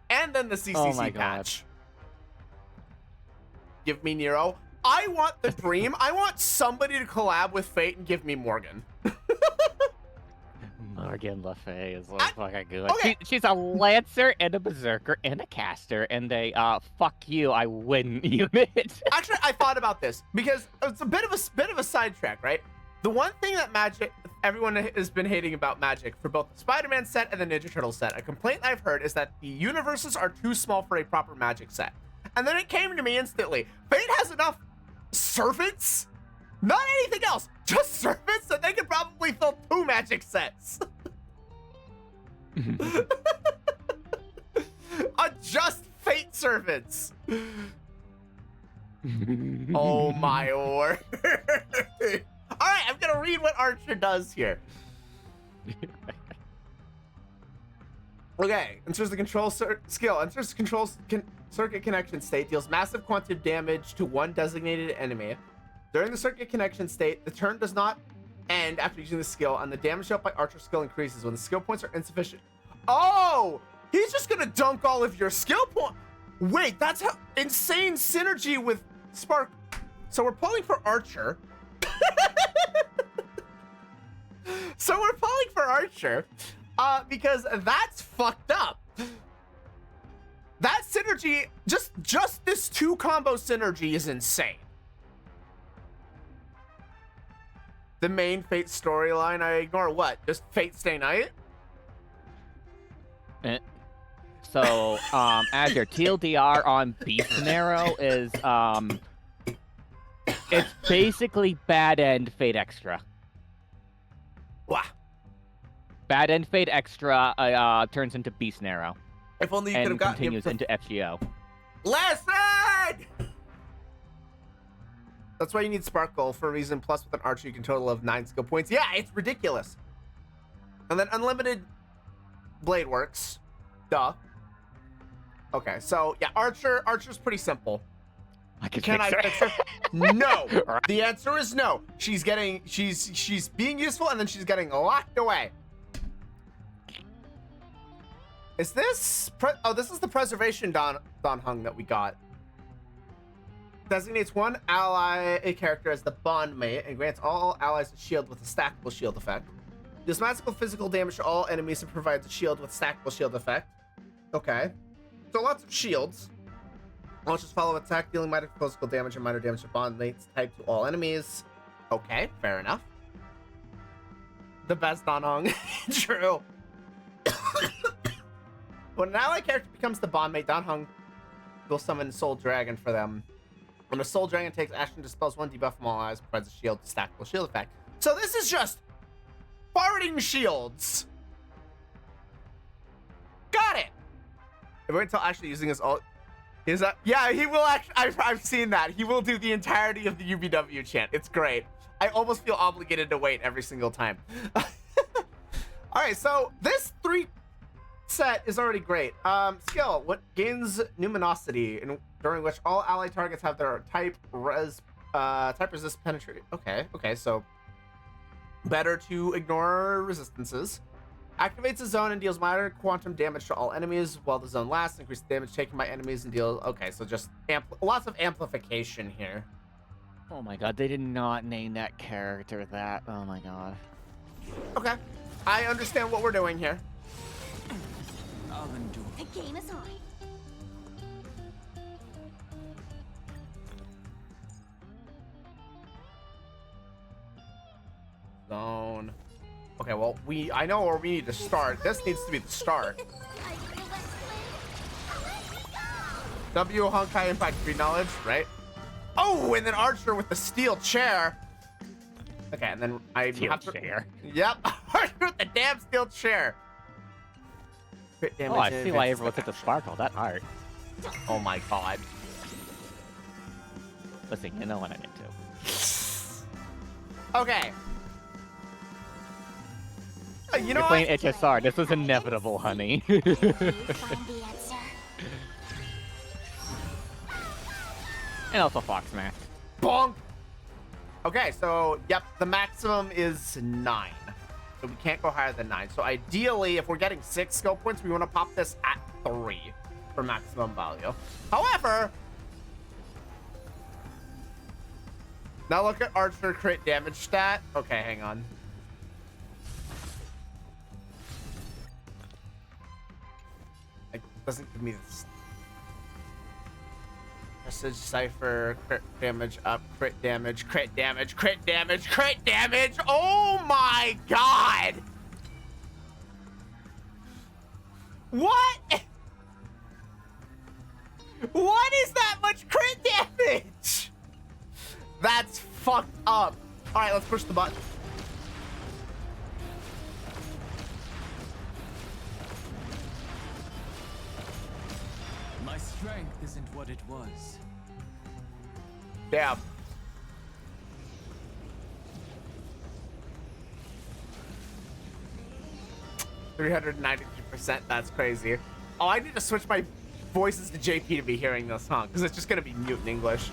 And then the CCC Oh my God. patch. Give me Nero. I want the dream. I want somebody to collab with Fate and give me Morgan. Morgan Le Fay is so I- fucking good. okay. She's a Lancer and a Berserker and a Caster and a, fuck you, I win unit. Actually, I thought about this because it's a bit of a sidetrack, right? The one thing that everyone has been hating about Magic for both the Spider-Man set and the Ninja Turtle set, a complaint I've heard is that the universes are too small for a proper Magic set. And then it came to me instantly. Fate has enough servants, not anything else, just servants that they could probably fill 2 Magic sets. Just Fate servants. Oh my word. All right, I'm gonna read what Archer does here. Okay, enters the control skill. Enters the control circuit connection state. Deals massive quantity of damage to one designated enemy. During the circuit connection state, the turn does not end after using the skill, and the damage dealt by Archer's skill increases when the skill points are insufficient. Oh! He's just gonna dunk all of your skill points. Wait, that's how insane synergy with Spark. So we're pulling for Archer. Because that's fucked up. That synergy, just this 2 combo synergy is insane. The main Fate storyline, I ignore what? Just Fate Stay Night? So, as your TLDR on Beast Narrow is, it's basically Bad End Fate Extra. Wow. Bad End Fate Extra turns into Beast Narrow. If only you could have And gotten continues into FGO. Lesson! That's why you need Sparkle for a reason. Plus, with an Archer, you can total of 9 skill points. Yeah, it's ridiculous. And then unlimited blade works. Duh. Okay, so yeah, Archer's pretty simple. Can I fix her? No. The answer is no. She's being useful, and then she's getting locked away. Is this? This is the Preservation Dan Hung that we got. Designates one ally character as the bond mate and grants all allies a shield with a stackable shield effect. Deals magical physical damage to all enemies and provides a shield with stackable shield effect. Okay. So lots of shields. Launches follow attack, dealing minor physical damage and minor damage to bond mates type to all enemies. Okay, fair enough. The best Dan Hung. True. When an ally character becomes the bond mate, Dan Hung will summon Soul Dragon for them. When a Soul Dragon takes action, dispels 1 debuff from all allies, provides a shield, stackable shield effect. So this is just farting shields. Got it. If we're until actually using his ult, is that? Yeah, he will actually. I've seen that. He will do the entirety of the UBW chant. It's great. I almost feel obligated to wait every single time. All right, so this 3 set is already great. Skill, what gains numinosity, during which all ally targets have their type resist penetrate. Okay, so better to ignore resistances. Activates a zone and deals minor quantum damage to all enemies while the zone lasts. Increase damage taken by enemies and deal. Okay, so just lots of amplification here. Oh my god, they did not name that character that. Oh my god. Okay, I understand what we're doing here. The game is on. Zone. Okay, well, I know where we need to start. This needs to be the start. W Honkai Impact 3 knowledge, right? Oh, and then Archer with the steel chair. Okay, and then I Steel have to. chair. Yep, Archer with the damn steel chair. Crit damage Oh, I and see why advantage everyone took the Sparkle. That art. Oh my god. Listen, you know what I'm into. Okay. You know You're what? playing HSR. This was inevitable, honey. You find the answer. And also Fox Mask. Bonk. Okay, so yep, the maximum is 9. So we can't go higher than 9. So ideally, if we're getting 6 skill points, we want to pop this at 3 for maximum value. However, now look at Archer crit damage stat. Okay, hang on. It doesn't give me this. Message cipher, crit damage up, crit damage, crit damage, crit damage, crit damage. Oh my god! What? What is that much crit damage? That's fucked up. All right, let's push the button. My strength isn't what it was. Damn. %393%. That's crazy. Oh, I need to switch my voices to JP to be hearing this, huh? Because it's just gonna be mute in English.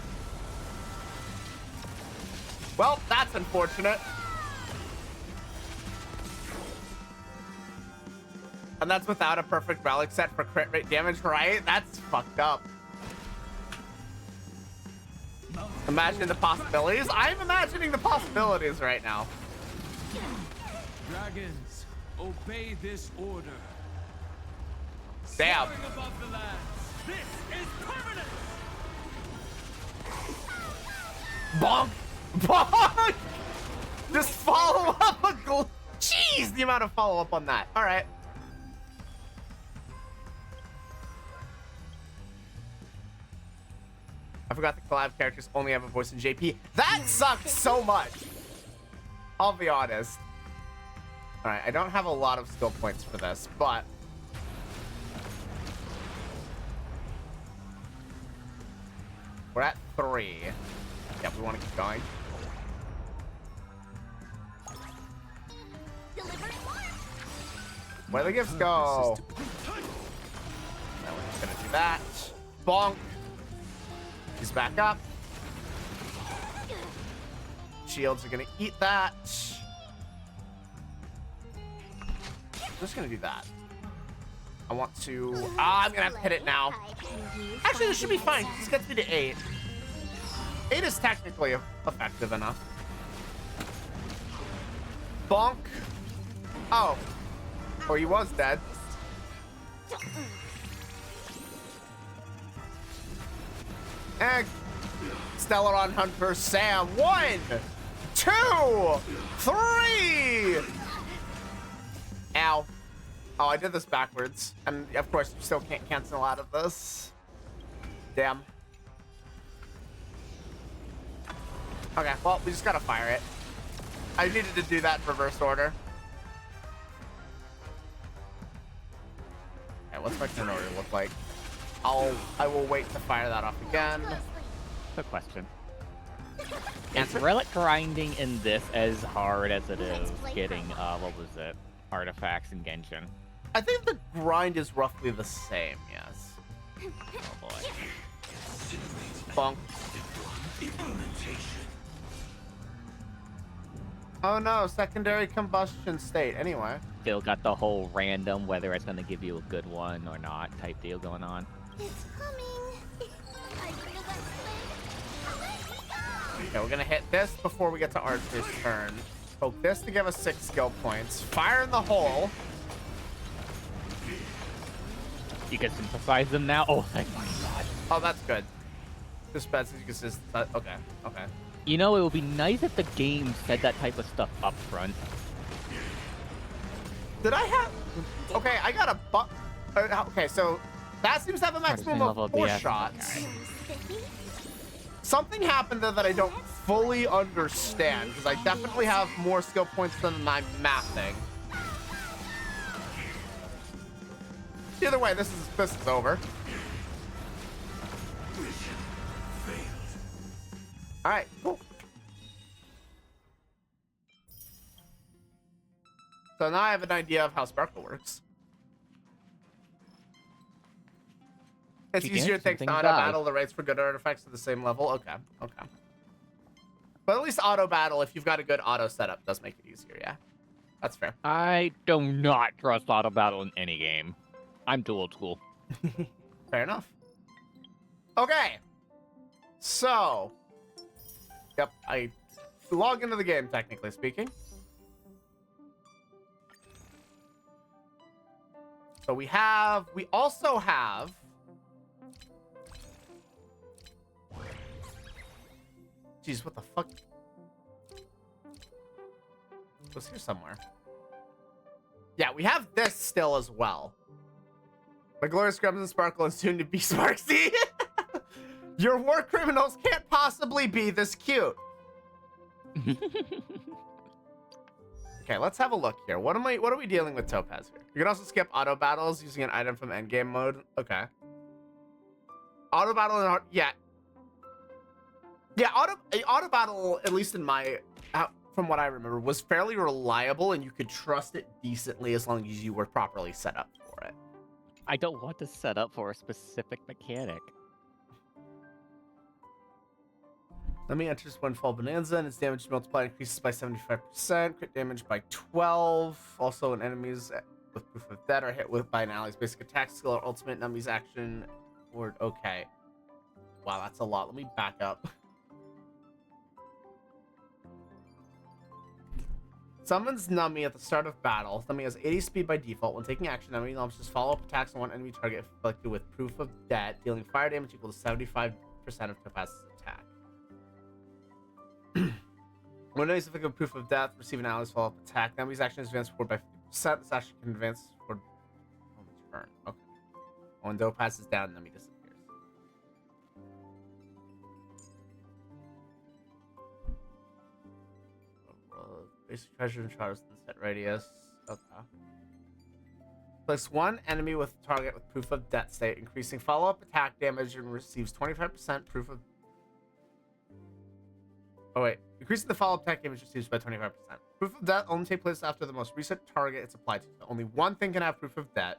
Well, that's unfortunate. And that's without a perfect relic set for crit rate damage, right? That's fucked up. Imagine the possibilities. I'm imagining the possibilities right now. Dragons, obey this order. Damn. Soaring above the lands. This is permanent. Bonk! Bonk! Just follow up a goal. Jeez, the amount of follow up on that. All right. I forgot the collab characters only have a voice in JP. That sucks so much. I'll be honest. All right, I don't have a lot of skill points for this, but we're at 3. Yep, we want to keep going. Where the gifts go? Now we're just gonna do that. Bonk. He's back up. Shields are gonna eat that. I'm just gonna do that. I want to. I'm gonna have to hit it now. Actually, this should be fine. This gets me to 8. 8 is technically effective enough. Bonk. Oh. Or he was dead. And Stellaron Hunter Sam. 1, 2, 3. Ow. Oh, I did this backwards. And of course, you still can't cancel out of this. Damn. Okay, well, we just gotta fire it. I needed to do that in reverse order. Okay, what's my turn order look like? I will wait to fire that off again. Good question. Is Answer? relic grinding in this as hard as it is getting, what was it? Artifacts in Genshin? I think the grind is roughly the same, yes. Oh boy. Bonk. Oh no, secondary combustion state. Anyway. Still got the whole random, whether it's going to give you a good one or not type deal going on. It's coming. I know what's way. Okay, we're gonna hit this before we get to Archer's turn. Poke this to give us 6 skill points. Fire in the hole. You can synthesize them now? Oh, thank my god. Oh, that's good. Dispense, you can just, okay, okay. You know, it would be nice if the game said that type of stuff up front. Did I have? Okay, I got a okay, so that seems to have a maximum level of 4 DS. shots. Something happened there that I don't fully understand, because I definitely have more skill points than I'm mapping. Either way, this is over. All right, cool. So now I have an idea of how Sparkle works. It's You easier can, thanks to something auto dies. battle. The rates for good artifacts are the same level. Okay, okay. But at least auto battle, if you've got a good auto setup, does make it easier. Yeah, that's fair. I do not trust auto battle in any game. I'm too old school. Fair enough. Okay. So, yep, I log into the game, technically speaking. So we also have jeez, what the fuck? It was here somewhere. Yeah, we have this still as well. My glorious Crimson Sparkle and soon to be Sparksy. Your war criminals can't possibly be this cute. Okay, let's have a look here. What are we dealing with Topaz here? You can also skip auto battles using an item from endgame mode. Okay. Auto battle and yeah. Yeah, auto battle, at least in my, from what I remember, was fairly reliable, and you could trust it decently as long as you were properly set up for it. I don't want to set up for a specific mechanic. Let me enter one fall bonanza, and its damage multiplier increases by 75%. Crit damage by 12. Also, when enemies with proof of death are hit with by an ally's basic attack skill or ultimate enemy's action. Word. Okay. Wow, that's a lot. Let me back up. Summons Nummy at the start of battle. Nummy has 80 speed by default. When taking action, Nummy launches follow-up attacks on one enemy target inflicted with proof of death, dealing fire damage equal to 75% of Topaz's attack. When enemies inflicted with proof of death receive an ally's follow-up attack, Nummy's action is advanced forward by 50%. This action can advance forward on the turn. Okay. When Topaz is down, Nummy disappears. Basic treasure and charges in the set radius. Okay. Place one enemy with target with proof of death state, increasing follow-up attack damage and receives 25% proof of. Oh wait, increasing the follow-up attack damage received by 25%. Proof of death only take place after the most recent target it's applied to. So only one thing can have proof of death.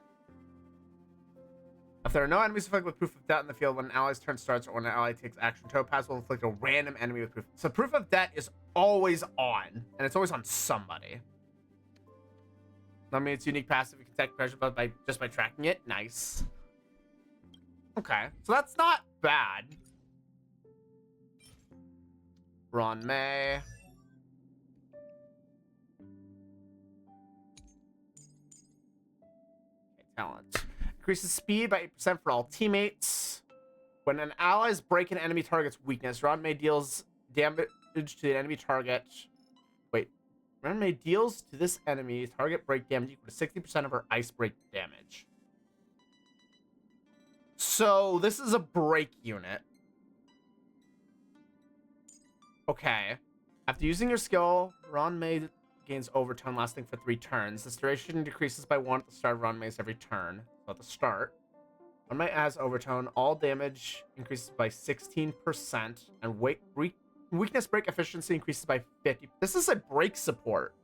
If there are no enemies afflicted with proof of death in the field when an ally's turn starts or when an ally takes action, Topaz will inflict a random enemy with proof. So proof of death is always on, and it's always on somebody. I mean, it's unique passive. You can take pressure by just by tracking it. Nice. Okay, so that's not bad. Ron May. Okay, talent. Increases speed by 8% for all teammates. When an ally's break an enemy target's weakness, Ron May deals damage to the enemy target. Wait. Ron May deals to this enemy target break damage equal to 60% of her ice break damage. So this is a break unit. Okay. After using your skill, Ron May gains overtone lasting for 3 turns. This duration decreases by 1 at the start of Ron May's every turn. So at the start, Ron May has overtone. All damage increases by 16%, and weakness break efficiency increases by 50. This is a break support.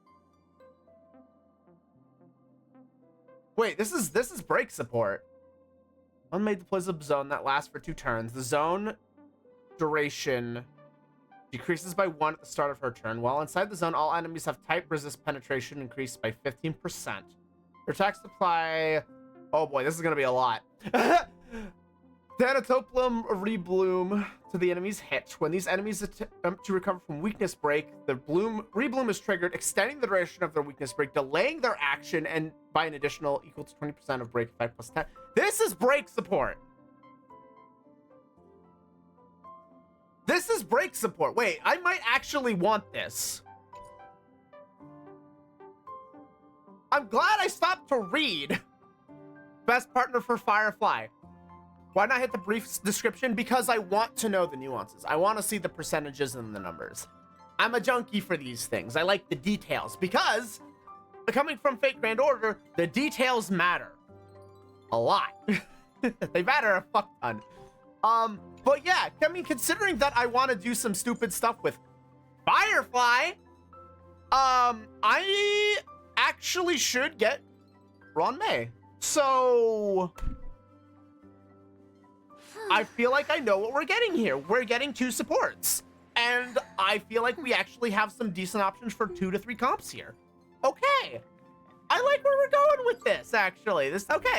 Wait, this is break support. Ron May deploys a zone that lasts for 2 turns. The zone duration decreases by 1 at the start of her turn. While inside the zone, all enemies have type resist penetration increased by 15%. Her attacks apply. Oh boy, this is gonna be a lot. Thanatoplum rebloom to the enemy's hit. When these enemies attempt to recover from weakness break, the rebloom is triggered, extending the duration of their weakness break, delaying their action, and by an additional equal to 20% of break effect plus 10. This is break support. This is break support. Wait, I might actually want this. I'm glad I stopped to read. Best partner for Firefly. Why not hit the brief description? Because I want to know the nuances. I want to see the percentages and the numbers. I'm a junkie for these things. I like the details because, coming from Fate Grand Order, the details matter. A lot. They matter a fuck ton. But yeah, I mean, considering that I want to do some stupid stuff with Firefly, I actually should get Ron May. So I feel like I know what we're getting here. We're getting 2 supports. And I feel like we actually have some decent options for 2 to 3 comps here. Okay. I like where we're going with this, actually. Okay.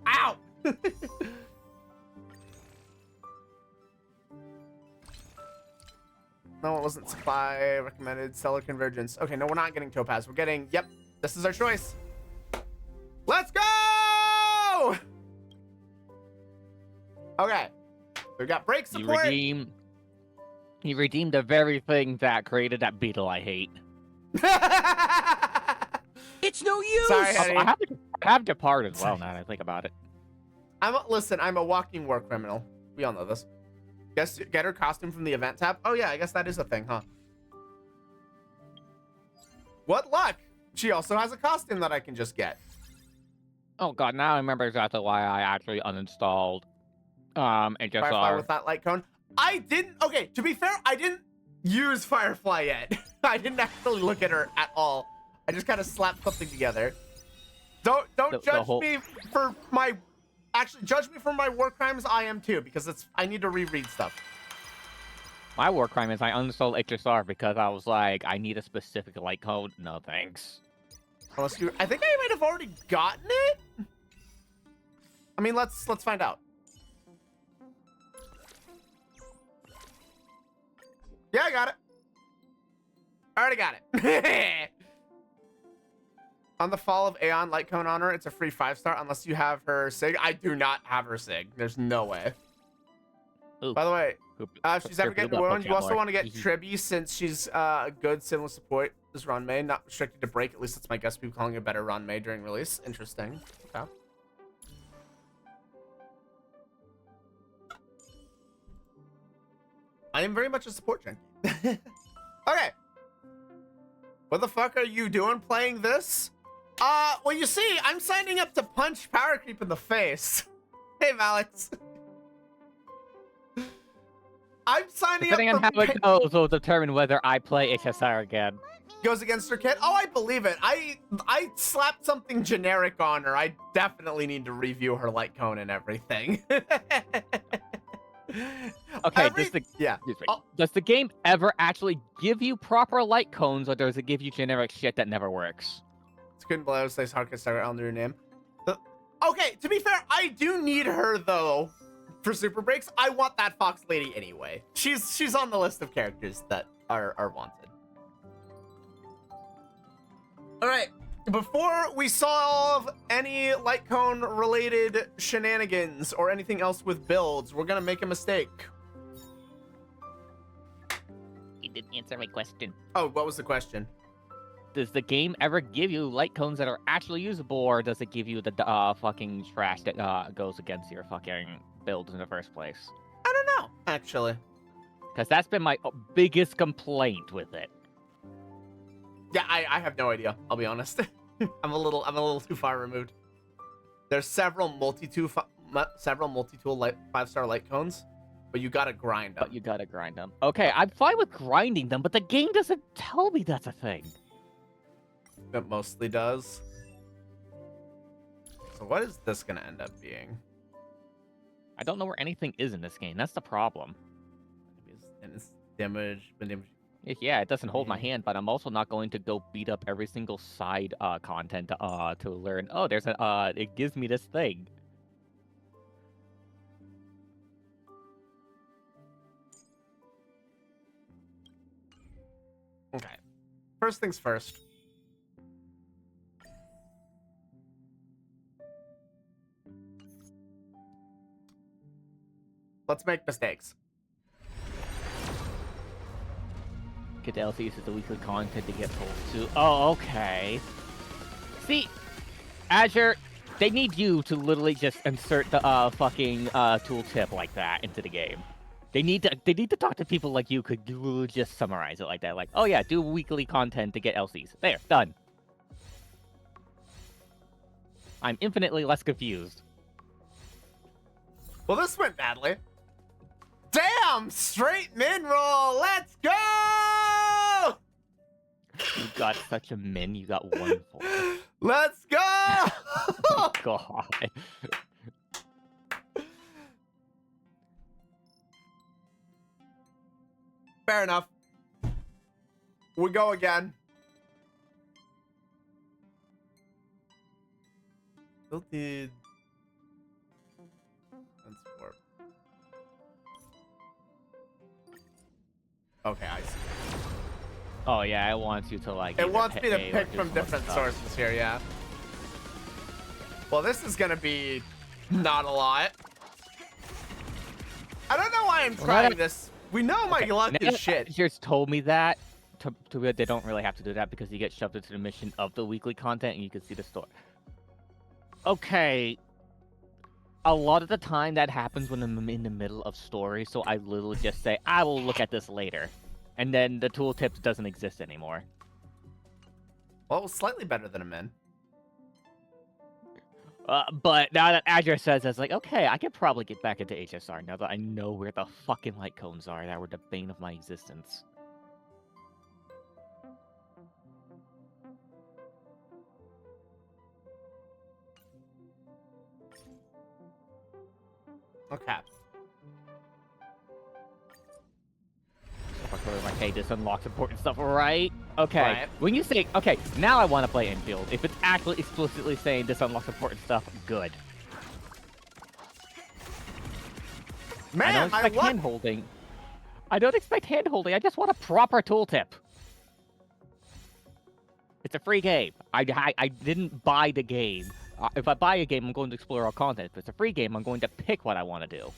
Ow! No, it wasn't supply. Recommended seller convergence. Okay, no, we're not getting Topaz. We're getting, yep, this is our choice. Let's go! Okay. We got break support. You redeemed the very thing that created that beetle I hate. It's no use! Sorry, Also, honey. I have Depart as well, now that I think about it. Listen, I'm a walking war criminal. We all know this. Guess get her costume from the event tab. Oh yeah, I guess that is a thing, huh? What luck! She also has a costume that I can just get. Oh god, now I remember exactly why I actually uninstalled and just Firefly with that light cone. I didn't. Okay, to be fair, I didn't use Firefly yet. I didn't actually look at her at all. I just kind of slapped something together. Don't judge me for my. Actually, judge me for my war crimes. I am too, because I need to reread stuff. My war crime is I uninstalled HSR because I was like, I need a specific light code. No thanks. Unless you, I think I might have already gotten it. I mean, let's find out. Yeah, I got it. I already got it. On the fall of Aeon Lightcone on her, it's a free 5-star unless you have her SIG. I do not have her SIG. There's no way. Ooh. By the way, if she's ever Poop getting up wound, you also Pokemon. want to get Tribby since she's a good similar support as Ranmei, not restricted to break. At least that's my guess. People calling it a better Ranmei during release. Interesting. Okay. I am very much a support junkie. Okay. What the fuck are you doing playing this? Well, you see, I'm signing up to punch Power Creep in the face. Hey, Alex. I'm signing Depending up on for how it goes will determine whether I play HSR again. goes against her kid. Oh, I believe it. I slapped something generic on her. I definitely need to review her light cone and everything. Okay, yeah. Does the game ever actually give you proper light cones, or does it give you generic shit that never works? It's couldn't believe I hard start under your name. Okay, to be fair, I do need her though for super breaks. I want that fox lady anyway. She's on the list of characters that are wanted. All right. Before we solve any light cone related shenanigans or anything else with builds, we're gonna make a mistake. You didn't answer my question. Oh, what was the question? Does the game ever give you light cones that are actually usable, or does it give you the fucking trash that goes against your fucking builds in the first place? I don't know, actually. Because that's been my biggest complaint with it. Yeah, I have no idea. I'll be honest. I'm a little too far removed. There's several multi-tool light 5-star light cones, but you gotta grind them. But you gotta grind them. Okay, I'm fine with grinding them, but the game doesn't tell me that's a thing. It mostly does. So what is this gonna end up being? I don't know where anything is in this game. That's the problem. It's damage. Yeah, it doesn't hold my hand, but I'm also not going to go beat up every single side content to learn. Oh, there's a it gives me this thing. Okay. First things first. Let's make mistakes. Get the LCs as the weekly content to get pulled to. Oh, okay. See, Azure, they need you to literally just insert the fucking tooltip like that into the game. They need to talk to people like you could literally just summarize it like that. Like, oh yeah, do weekly content to get LCs. There, done. I'm infinitely less confused. Well, this went badly. Damn! Straight min roll! Let's go! You got such a min, you got 1 full. Let's go! God. Fair enough. We go again. Tilted. Warp. Okay, I see. Oh yeah, it wants you to like. It wants me to pay or pick do from some different stuff. sources here, yeah. Well, this is gonna be not a lot. I don't know why I'm trying this. We know my luck is shit. Just told me that. They don't really have to do that because you get shoved into the mission of the weekly content and you can see the story. Okay. A lot of the time that happens when I'm in the middle of story, so I literally just say, I will look at this later. And then the tooltips doesn't exist anymore. Well, it was slightly better than a min. But now that Azure says, it's like, okay, I could probably get back into HSR now that I know where the fucking light cones are that were the bane of my existence. Okay. Okay, this unlocks important stuff, right? Okay. Right. When you say, okay, now I want to play infield. If it's actually explicitly saying this unlocks important stuff, good. I Man, don't my expect luck. hand holding. I don't expect hand holding. I just want a proper tooltip. It's a free game. I didn't buy the game. If I buy a game, I'm going to explore all content. If it's a free game, I'm going to pick what I want to do.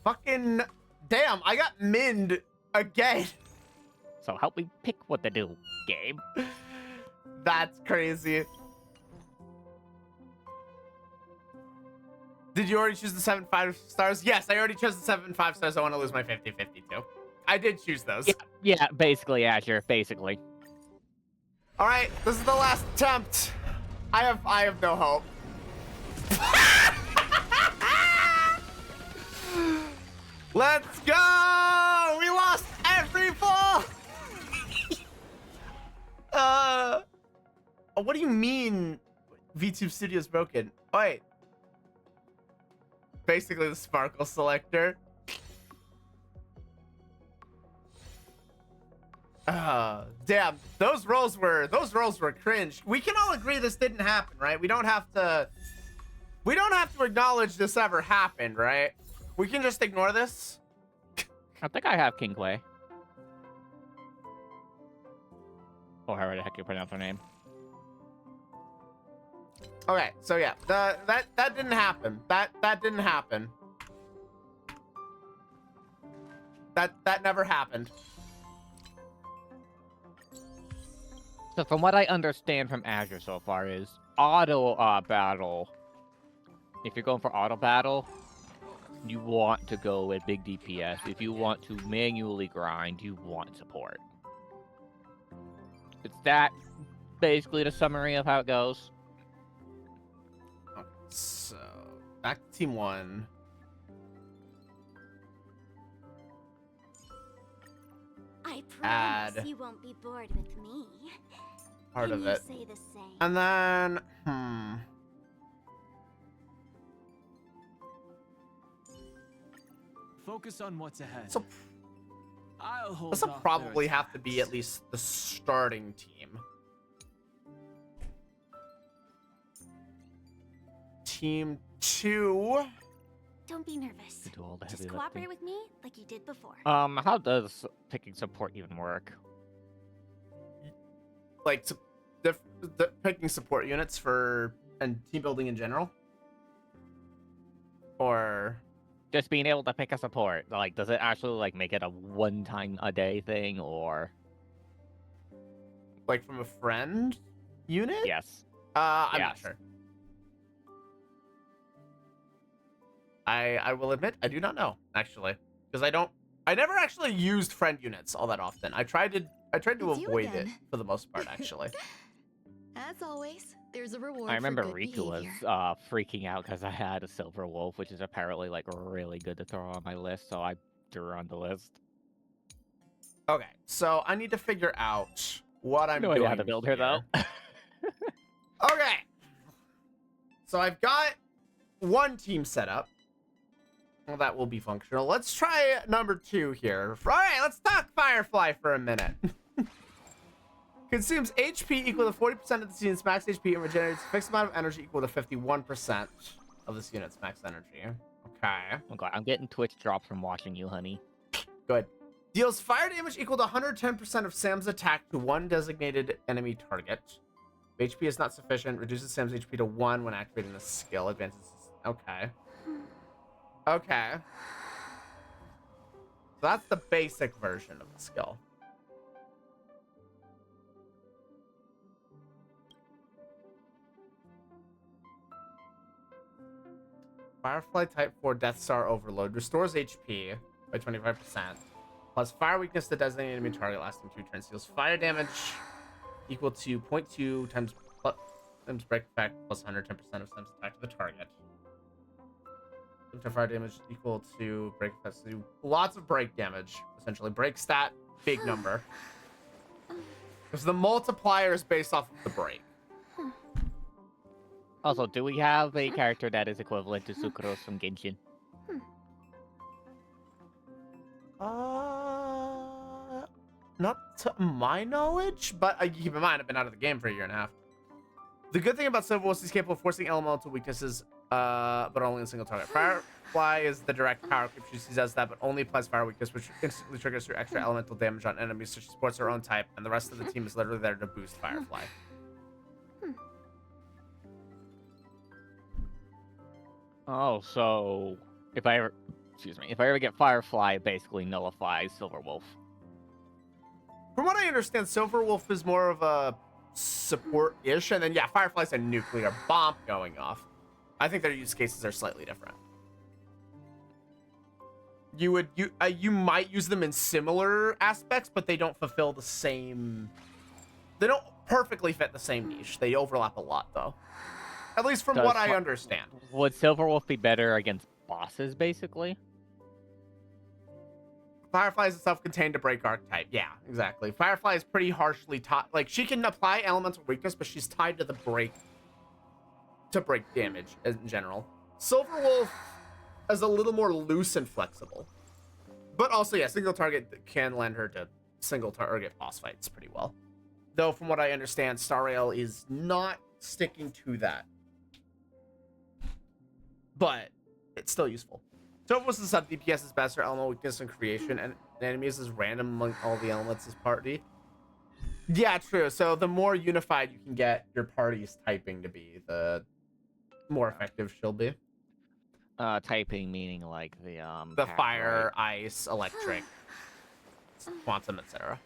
Fucking damn, I got minned again. So help me pick what to do, game. That's crazy. Did you already choose the 7 5-stars? Yes, I already chose the 7 5-stars. I want to lose my 50-50 too. I did choose those. Yeah, basically, Azure, basically. All right, this is the last attempt. I have no hope. Let's go! We lost every fall. What do you mean VTube Studio's broken? Oh, wait. Basically the sparkle selector. Damn, those rolls were cringe. We can all agree this didn't happen, right? We don't have to acknowledge this ever happened, right? We can just ignore this. I think I have King Quay. Or however the heck you pronounce her name. Okay, so yeah, that didn't happen. That didn't happen. That never happened. So from what I understand from Azure so far is auto battle. If you're going for auto battle, you want to go with big DPS. If you want to manually grind, you want support. It's that basically the summary of how it goes. Okay, so back to team 1. I promise Add you won't be bored with me. part Can of you it. say the same? And then, Focus on what's ahead. So I'll hold this will off probably their have to be at attacks. least the starting team. Team 2. Don't be nervous. To do all the Just heavy cooperate lifting. with me like you did before. How does picking support even work? Like picking support units for and team building in general, or Just being able to pick a support, like, does it actually like make it a one-time a day thing, or like from a friend unit? yes? I'm not Yes. sure. I will admit I do not know actually, because I never actually used friend units all that often. I tried to It's you avoid it again. for the most part actually. As always, there's a reward. I remember for good Riku was behavior. freaking out because I had a silver wolf, which is apparently like really good to throw on my list, so I threw her on the list. Okay, so I need to figure out what I'm No doing. idea how to build her though. here. Okay. So I've got one team set up. Well, that will be functional. Let's try number 2 here. All right, let's talk Firefly for a minute. Consumes HP equal to 40% of the unit's max HP and regenerates a fixed amount of energy equal to 51% of this unit's max energy. Okay, Oh god, I'm getting Twitch drops from watching you, honey. good. Deals fire damage equal to 110% of Sam's attack to one designated enemy target. If HP is not sufficient. Reduces Sam's HP to 1 when activating the skill. Advances. Okay. Okay. So that's the basic version of the skill. Firefly Type 4 Death Star Overload restores HP by 25%. Plus fire weakness to designated enemy target lasting 2 turns. Deals fire damage equal to 0.2 times Sims break effect plus 110% of Sims attack to the target. Sims fire damage equal to break effect. So lots of break damage, essentially. Break stat, big number. Because the multiplier is based off of the break. Also, do we have a character that is equivalent to Sucrose from Genshin? Not to my knowledge, but keep in mind, I've been out of the game for a year and a half. The good thing about Silver Wolf is he's capable of forcing elemental weaknesses, but only in a single target. Firefly is the direct power creep. She does that, but only applies fire weakness, which instantly triggers her extra elemental damage on enemies, so she supports her own type, and the rest of the team is literally there to boost Firefly. Oh, so if I ever get Firefly, it basically nullifies Silver Wolf. From what I understand, Silver Wolf is more of a support-ish, and then yeah, Firefly's a nuclear bomb going off. I think their use cases are slightly different. You might use them in similar aspects, but they don't fulfill the same. They don't perfectly fit the same niche. They overlap a lot, though. At least from what I understand. Would Silver Wolf be better against bosses, basically? Firefly is a self-contained to break archetype. Yeah, exactly. Firefly is pretty harshly tied. Like, she can apply elemental weakness, but she's tied to the break to break damage in general. Silver Wolf is a little more loose and flexible. But also, yeah, single target can lend her to single target boss fights pretty well. Though, from what I understand, Star Rail is not sticking to that. But it's still useful. So it was the sub DPS is best for elemental weakness and creation, and enemies is random among all the elements as party. Yeah, true. So the more unified you can get your party's typing to be, the more effective she'll be. Typing meaning like the pack, fire, right? ice, electric, quantum, etc.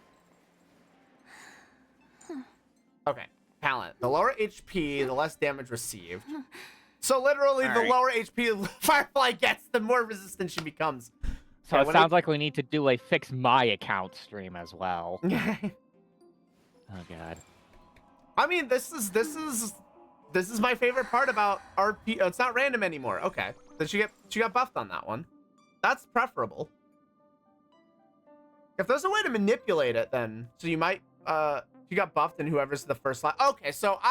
Okay, talent. The lower HP, the less damage received. So literally, the lower HP Firefly gets, the more resistant she becomes. So Yeah, it sounds like we need to do a fix my account stream as well. Oh god. I mean, this is my favorite part about RP. It's not random anymore. Okay, then she got buffed on that one. That's preferable. If there's a way to manipulate it, then so you might you got buffed and whoever's the first line. Okay, so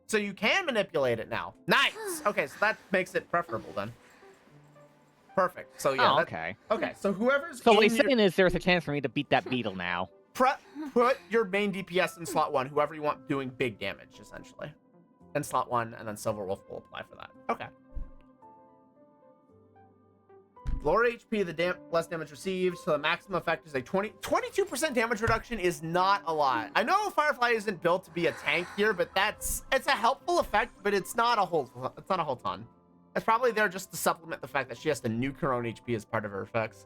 so you can manipulate it now. Nice. Okay, so that makes it preferable then. Perfect. So yeah. Okay. Okay, so whoever's So what he's saying is there's a chance for me to beat that beetle now. Put your main DPS in slot 1, whoever you want doing big damage, essentially. In slot 1, and then Silver Wolf will apply for that. Okay. Lower HP, the less damage received, so the maximum effect is a 22% damage reduction is not a lot. I know Firefly isn't built to be a tank here, but it's a helpful effect, but it's not a whole ton. It's probably there just to supplement the fact that she has to nuke her own HP as part of her effects.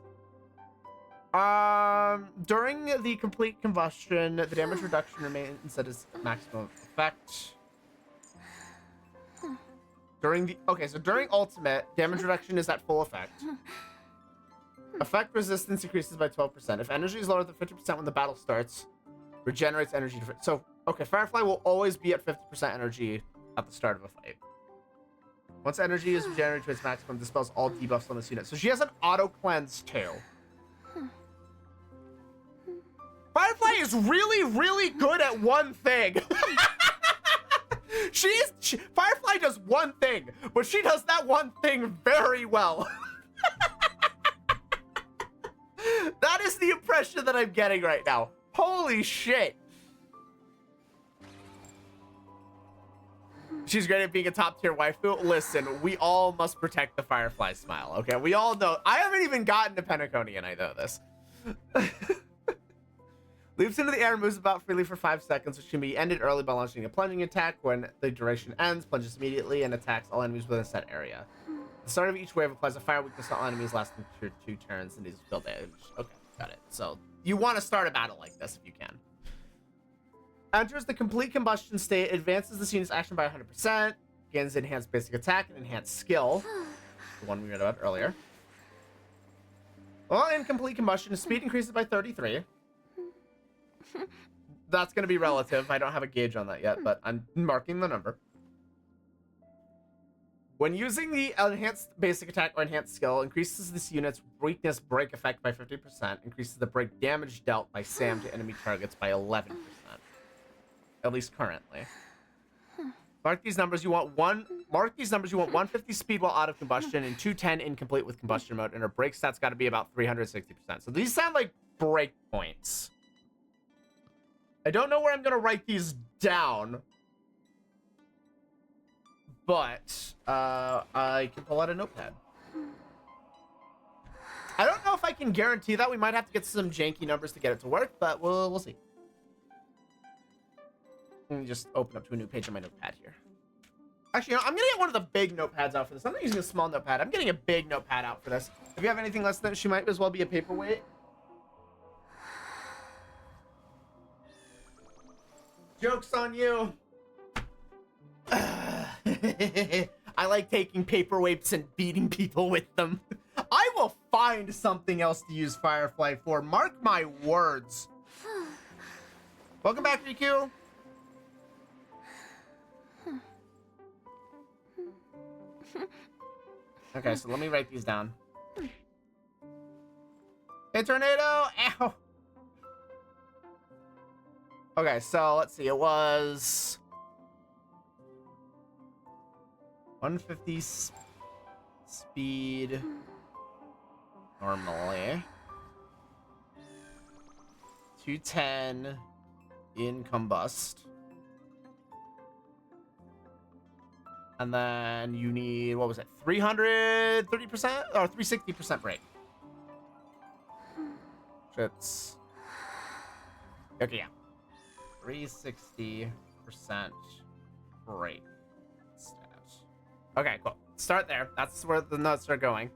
During the complete combustion, the damage reduction remains at its maximum effect. During ultimate, damage reduction is at full effect. Effect resistance increases by 12%. If energy is lower than 50% when the battle starts, regenerates energy. Okay, Firefly will always be at 50% energy at the start of a fight. Once energy is regenerated to its maximum, dispels all debuffs on this unit. So she has an auto cleanse too. Firefly is really, really good at one thing. Firefly does one thing, but she does that one thing very well. That is the impression that I'm getting right now. Holy shit. She's great at being a top tier waifu. Listen, we all must protect the Firefly smile, okay? We all know. I haven't even gotten to Penacony and I know this. Leaps into the air and moves about freely for 5 seconds, which can be ended early by launching a plunging attack. When the duration ends, plunges immediately and attacks all enemies within a set area. The start of each wave applies a fire weakness to all enemies lasting 2 turns and deals field damage. Okay, got it. So you want to start a battle like this if you can. Enters the complete combustion state, advances this unit's action by 100%, gains enhanced basic attack and enhanced skill, the one we read about earlier. While in complete combustion, speed increases by 33. that's going to be relative. I don't have a gauge on that yet, but I'm marking the number. When using the enhanced basic attack or enhanced skill, increases this unit's weakness break effect by 50%, increases the break damage dealt by SAM to enemy targets by 11%. At least currently. Mark these numbers. You want 150 speed while out of combustion and 210 incomplete with combustion mode, and her break stats got to be about 360%. So these sound like break points. I don't know where I'm gonna write these down, but I can pull out a notepad. I don't know if I can guarantee that. We might have to get some janky numbers to get it to work, but we'll see. Let me just open up to a new page on my notepad here. Actually, you know, I'm gonna get one of the big notepads out for this. I'm not using a small notepad. I'm getting a big notepad out for this. If you have anything less than, she might as well be a paperweight. Joke's on you. I like taking paperweights and beating people with them. I will find something else to use Firefly for. Mark my words. Welcome back, Riku. Okay, so let me write these down. Hey, tornado! Ow! Okay, so let's see. It was 150 speed normally. 210 in combust. And then you need, what was it? 330% or 360% break. It's okay, yeah. 360% break. Okay, cool. Start there. That's where the notes are going.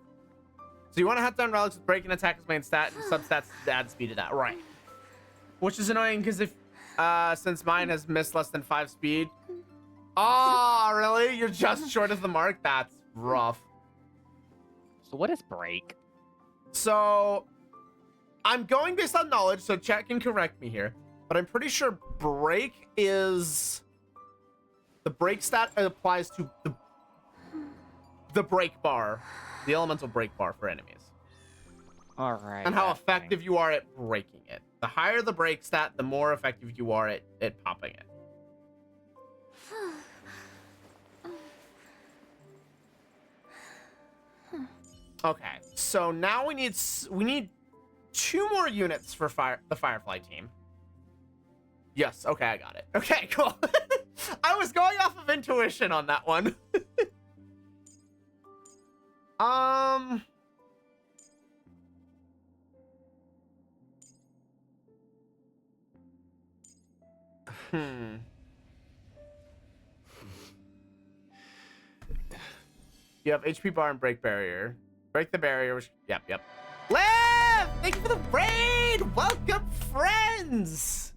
So you want to hunt down relics with break and attack as main stat and substats to add speed to that. Right. Which is annoying because if since mine has missed less than 5 speed. Oh, really? You're just short of the mark? That's rough. So what is break? So I'm going based on knowledge, so chat can correct me here. But I'm pretty sure break is the break stat applies to the break bar, the elemental break bar for enemies. All right. And how effective you are at breaking it. The higher the break stat, the more effective you are at popping it. Okay, so now we need 2 more units for the Firefly team. Yes, okay, I got it. Okay, cool. I was going off of intuition on that one. You have HP bar and break barrier. Break the barrier. Yep. Liv! Thank you for the raid! Welcome, friends!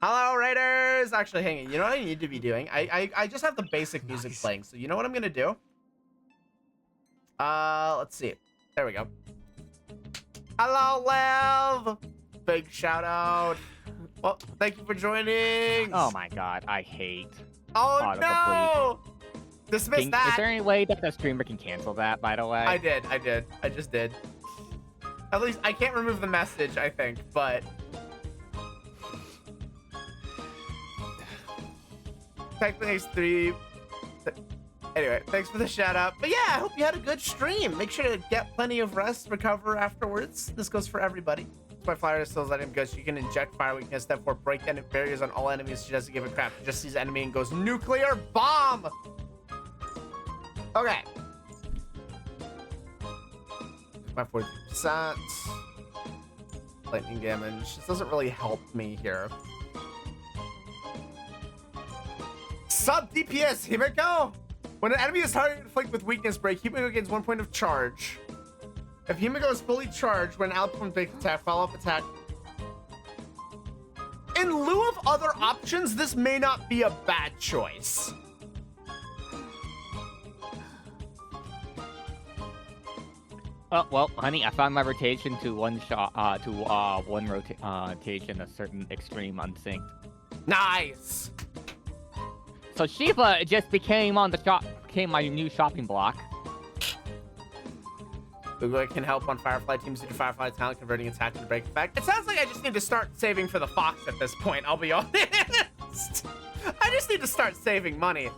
Hello, raiders! Actually, hang on. You know what I need to be doing? I just have the basic music playing, so you know what I'm gonna do? Let's see. There we go. Hello, Liv! Big shout out. Well, thank you for joining. Oh my god, I hate. Oh autocomplete. no! Dismiss that. Is there any way that the streamer can cancel that, by the way? I did. I just did. At least I can't remove the message, I think, but... Technically, 3... Anyway, thanks for the shout out. But yeah, I hope you had a good stream. Make sure to get plenty of rest, recover afterwards. This goes for everybody. That's why Flyer still letting him go, so you can inject fire weakness, therefore break the barriers on all enemies. She doesn't give a crap. She just sees enemy and goes, nuclear bomb! Okay. My 40%. Lightning damage. This doesn't really help me here. Sub DPS, Himiko! When an enemy is flanked with weakness break, Himiko gains 1 point of charge. If Himiko is fully charged, when out from big attack, follow-up attack. In lieu of other options, this may not be a bad choice. Oh well, honey, I found my rotation to one shot. One rotation, a certain extreme unsynced. Nice. So Shiva just became my new shopping block. Google can help on Firefly teams due to Firefly talent converting attack into break effect. It sounds like I just need to start saving for the Fox at this point, I'll be honest. I just need to start saving money.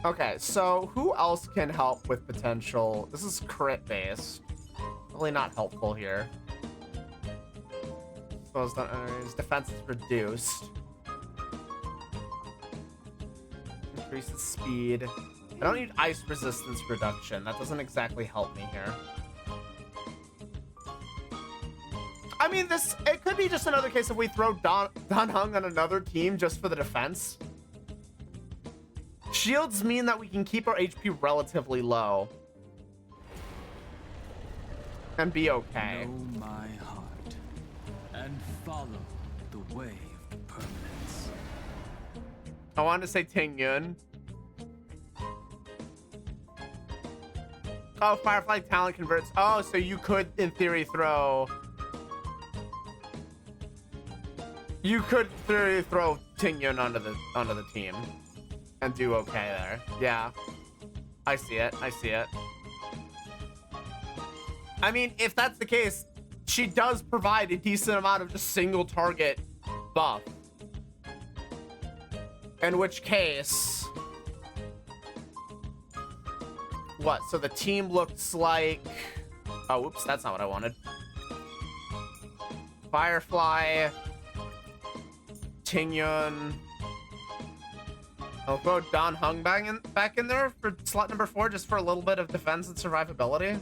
Okay, so who else can help with potential? This is crit based. Really not helpful here. Exposed on enemies. Defense is reduced. Increases speed. I don't need ice resistance reduction. That doesn't exactly help me here. I mean, it could be just another case if we throw Dan Heng on another team just for the defense. Shields mean that we can keep our HP relatively low. And be okay. Know my heart and follow the way of permanence. I wanted to say Ting Yun. Oh, Firefly talent converts. Oh, so you could, in theory, throw... You could, in theory, throw Ting Yun onto the team. And do okay there. Yeah. I see it. I see it. I mean, if that's the case, she does provide a decent amount of just single target buff. In which case... What? So the team looks like... Oh, oops, that's not what I wanted. Firefly. Ting Yun. I'll throw Dan Heng back in there for slot number 4 just for a little bit of defense and survivability.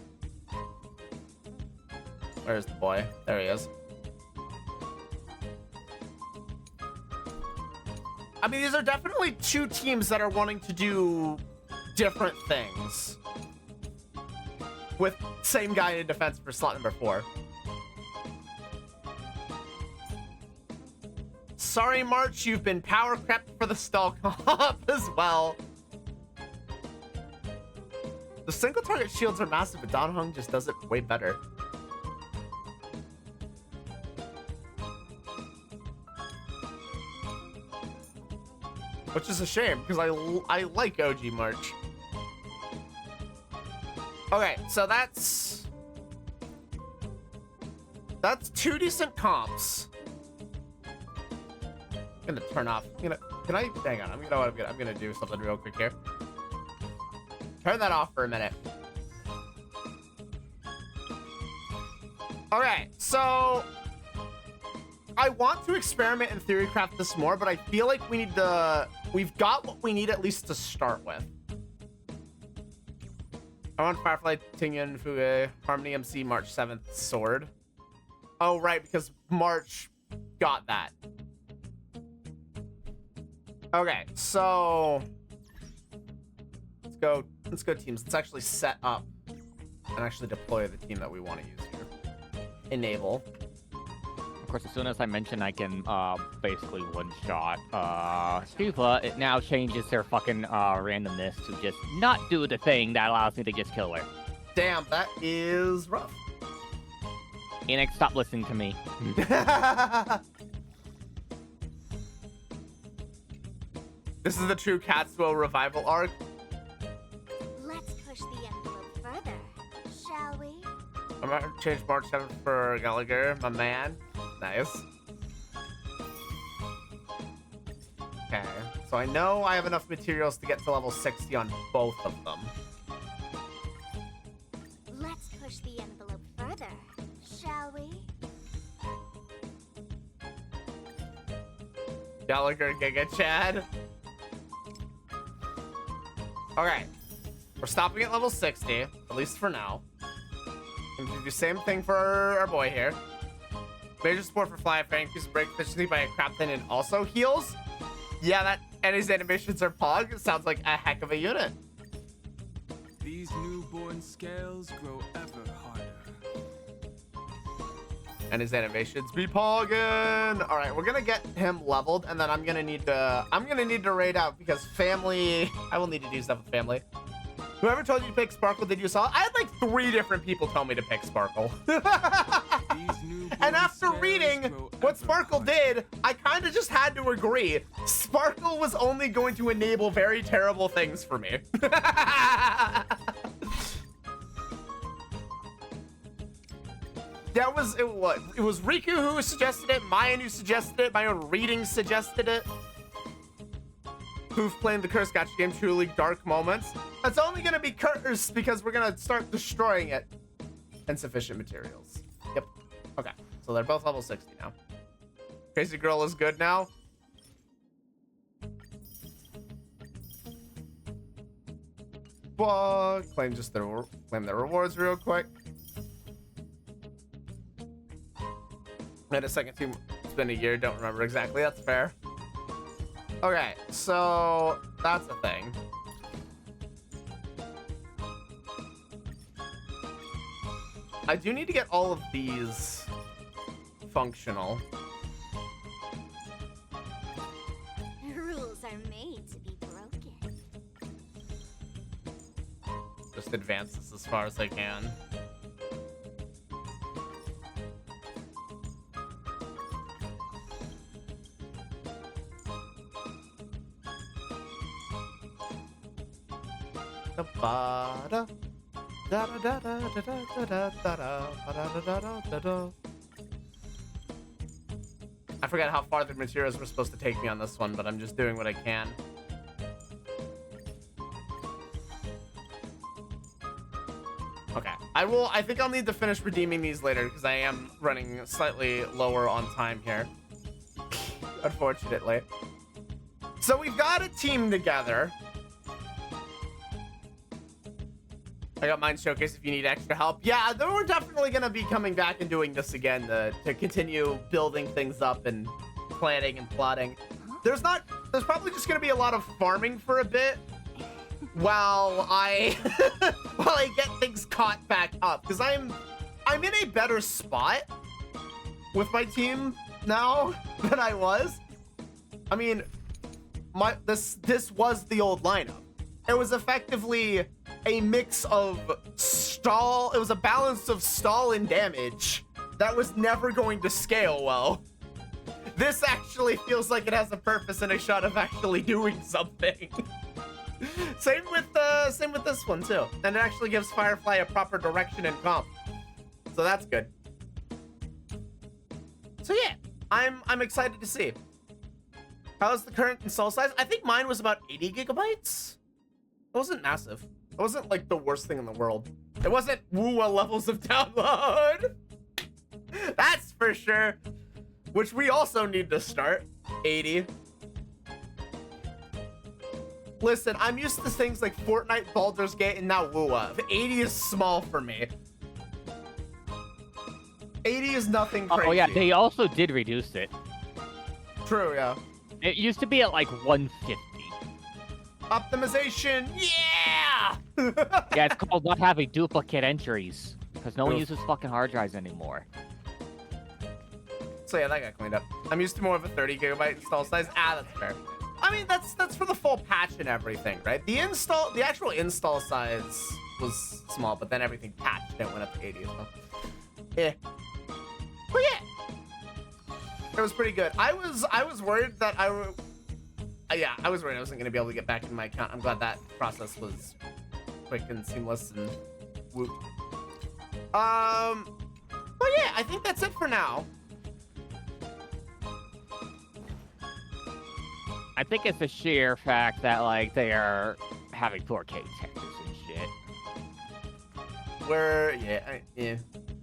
Where's the boy? There he is. I mean, these are definitely two teams that are wanting to do different things. With same guy in defense for slot number 4. Sorry, March, you've been power crept for the stall comp as well. The single target shields are massive, but Dan Heng just does it way better. Which is a shame, because I like OG March. Okay, so that's 2 decent comps. I'm gonna turn off. Hang on. I'm gonna do something real quick here. Turn that off for a minute. Okay, so I want to experiment and theorycraft this more, but I feel like we've got what we need at least to start with. I want Firefly, Ting Yun, Fuge, Harmony MC, March 7th, Sword. Oh, right, because March got that. Okay, so let's go teams. Let's actually set up and actually deploy the team that we want to use here. Enable. Of course, as soon as I mention I can basically one-shot Shiva, it now changes their fucking randomness to just not do the thing that allows me to just kill her. Damn, that is rough. Enix, stop listening to me. This is the true Katsuo revival arc. Let's push the envelope further, shall we? I'm gonna change March 7th for Gallagher, my man. Nice. Okay, so I know I have enough materials to get to level 60 on both of them. Let's push the envelope further, shall we? Gallagher, Giga Chad. Okay, we're stopping at level 60, at least for now. And do the same thing for our boy here. Major support for Fly Fang, increases break efficiency by a crap ton and also heals. Yeah, and his animations are pog. It sounds like a heck of a unit. These newborn scales grow ever harder. And his animations be poggin'. All right, we're gonna get him leveled, and then I'm gonna need to raid out because family. I will need to do stuff with family. Whoever told you to pick Sparkle, did you saw? I had like 3 different people tell me to pick Sparkle. And after reading what Sparkle did, I kind of just had to agree. Sparkle was only going to enable very terrible things for me. That was it. What? It was Riku who suggested it. Mayan who suggested it. My own reading suggested it. Poof playing the Curse Gacha game, truly dark moments. That's only gonna be cursed because we're gonna start destroying it. Insufficient materials. Yep. Okay. So they're both level 60 now. Crazy Girl is good now. But claim the rewards real quick. And a second team. It's been a year. Don't remember exactly. That's fair. Okay, so that's a thing. I do need to get all of these functional. Rules are made to be broken. Just advance this as far as I can. I forgot how far the materials were supposed to take me on this one, but I'm just doing what I can. Okay, I think I'll need to finish redeeming these later because I am running slightly lower on time here. Unfortunately. So we've got a team together. I got Mind Showcase if you need extra help. Yeah, then we're definitely going to be coming back and doing this again to continue building things up and planning and plotting. There's probably just going to be a lot of farming for a bit while I get things caught back up, because I'm in a better spot with my team now than I was. I mean, this was the old lineup. It was effectively a mix of stall. It was a balance of stall and damage that was never going to scale well. This actually feels like it has a purpose and a shot of actually doing something. Same with this one too. And it actually gives Firefly a proper direction and comp. So that's good. So yeah, I'm excited to see. How's the current install size? I think mine was about 80 gigabytes. It wasn't massive. It wasn't like the worst thing in the world. It wasn't woo levels of download. That's for sure. Which we also need to start. 80. Listen, I'm used to things like Fortnite, Baldur's Gate, and now WUA. 80 is small for me. 80 is nothing crazy. Oh yeah, they also did reduce it. True, yeah. It used to be at like 150. Optimization, yeah! Yeah, it's called not having duplicate entries. Because no one Oof. uses fucking hard drives anymore. So yeah, that got cleaned up. I'm used to more of a 30 gigabyte install size. Ah, that's fair. I mean, that's for the full patch and everything, right? The actual install size was small, but then everything patched and it went up to 80 as well. Yeah. But yeah. It was pretty good. I was worried that I was worried I wasn't gonna be able to get back in my account. I'm glad that process was quick and seamless and whoop. But yeah, I think that's it for now. I think it's the sheer fact that like they are having 4K textures and shit.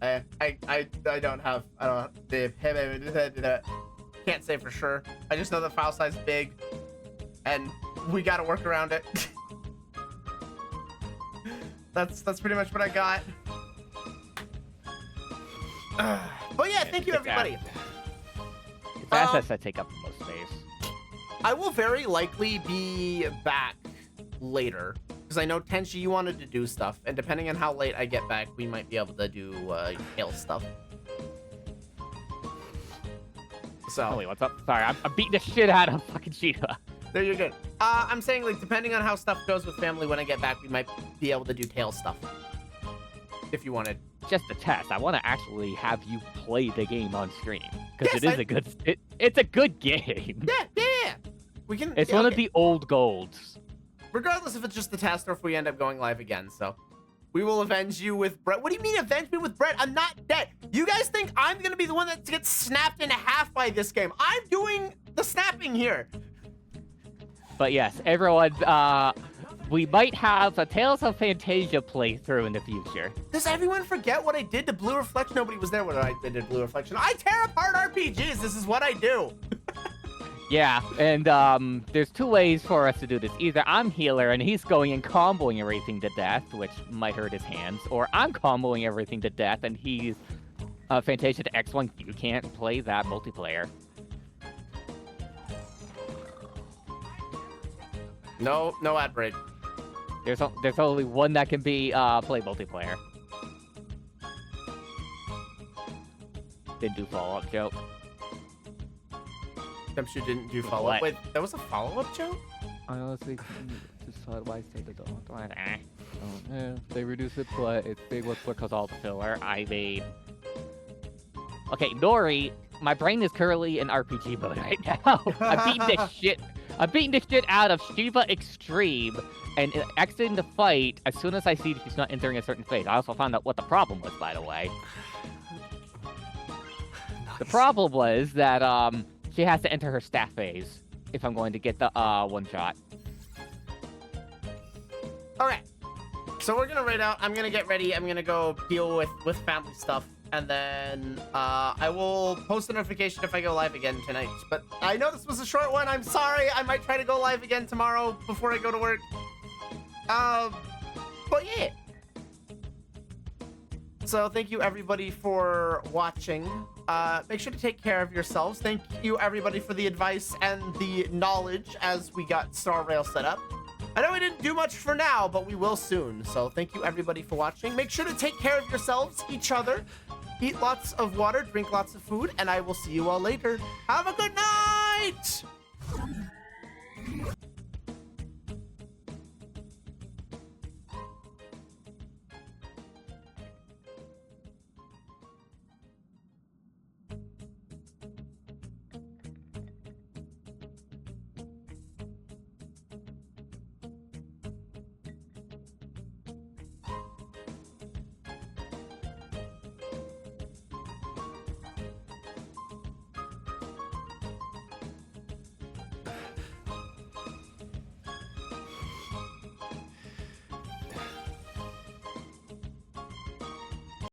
I can't say for sure. I just know the file size is big and we gotta work around it. That's pretty much what I got. But yeah, thank you everybody. It's assets that take up the most space. I will very likely be back later because I know Tenchi, you wanted to do stuff, and depending on how late I get back, we might be able to do Hale stuff. So. Holy, what's up? Sorry, I'm beating the shit out of fucking Sheeta. There, you're good. I'm saying, like, depending on how stuff goes with family when I get back, we might be able to do tail stuff. If you wanted. Just a test. I want to actually have you play the game on stream because Yes, it is a good. It's a good game. Yeah. We can. It's yeah, one of okay. the old golds. Regardless if it's just the test or if we end up going live again, so. We will avenge you with Brett. What do you mean avenge me with Brett? I'm not dead. You guys think I'm gonna be the one that gets snapped in half by this game. I'm doing the snapping here. But yes, everyone, we might have a Tales of Fantasia playthrough in the future. Does everyone forget what I did to Blue Reflection? Nobody was there when I did Blue Reflection. I tear apart RPGs. This is what I do. Yeah, and there's two ways for us to do this. Either I'm healer and he's going and comboing everything to death, which might hurt his hands, or I'm comboing everything to death and he's Fantasia to X1. You can't play that multiplayer. No ad break. There's only one that can be play multiplayer. Didn't do follow-up joke. Dempsey didn't do follow-up. What? Wait, that was a follow-up joke? I honestly decide why I say the don't. They reduce it, but it's big what's because all the filler. I mean, okay, Nori, my brain is currently in RPG mode right now. I'm beating this shit out of Shiva Extreme and exiting the fight as soon as I see she's not entering a certain phase. I also found out what the problem was, by the way. The problem was that she has to enter her staff phase if I'm going to get the one shot. Okay. So we're gonna raid out. I'm gonna get ready. I'm gonna go deal with family stuff. And then I will post a notification if I go live again tonight. But I know this was a short one. I'm sorry. I might try to go live again tomorrow before I go to work. But yeah. So thank you everybody for watching. Make sure to take care of yourselves. Thank you everybody for the advice and the knowledge as we got Star Rail set up. I know we didn't do much for now, but we will soon. So thank you everybody for watching. Make sure to take care of yourselves, each other. Eat lots of water, drink lots of food, and I will see you all later. Have a good night!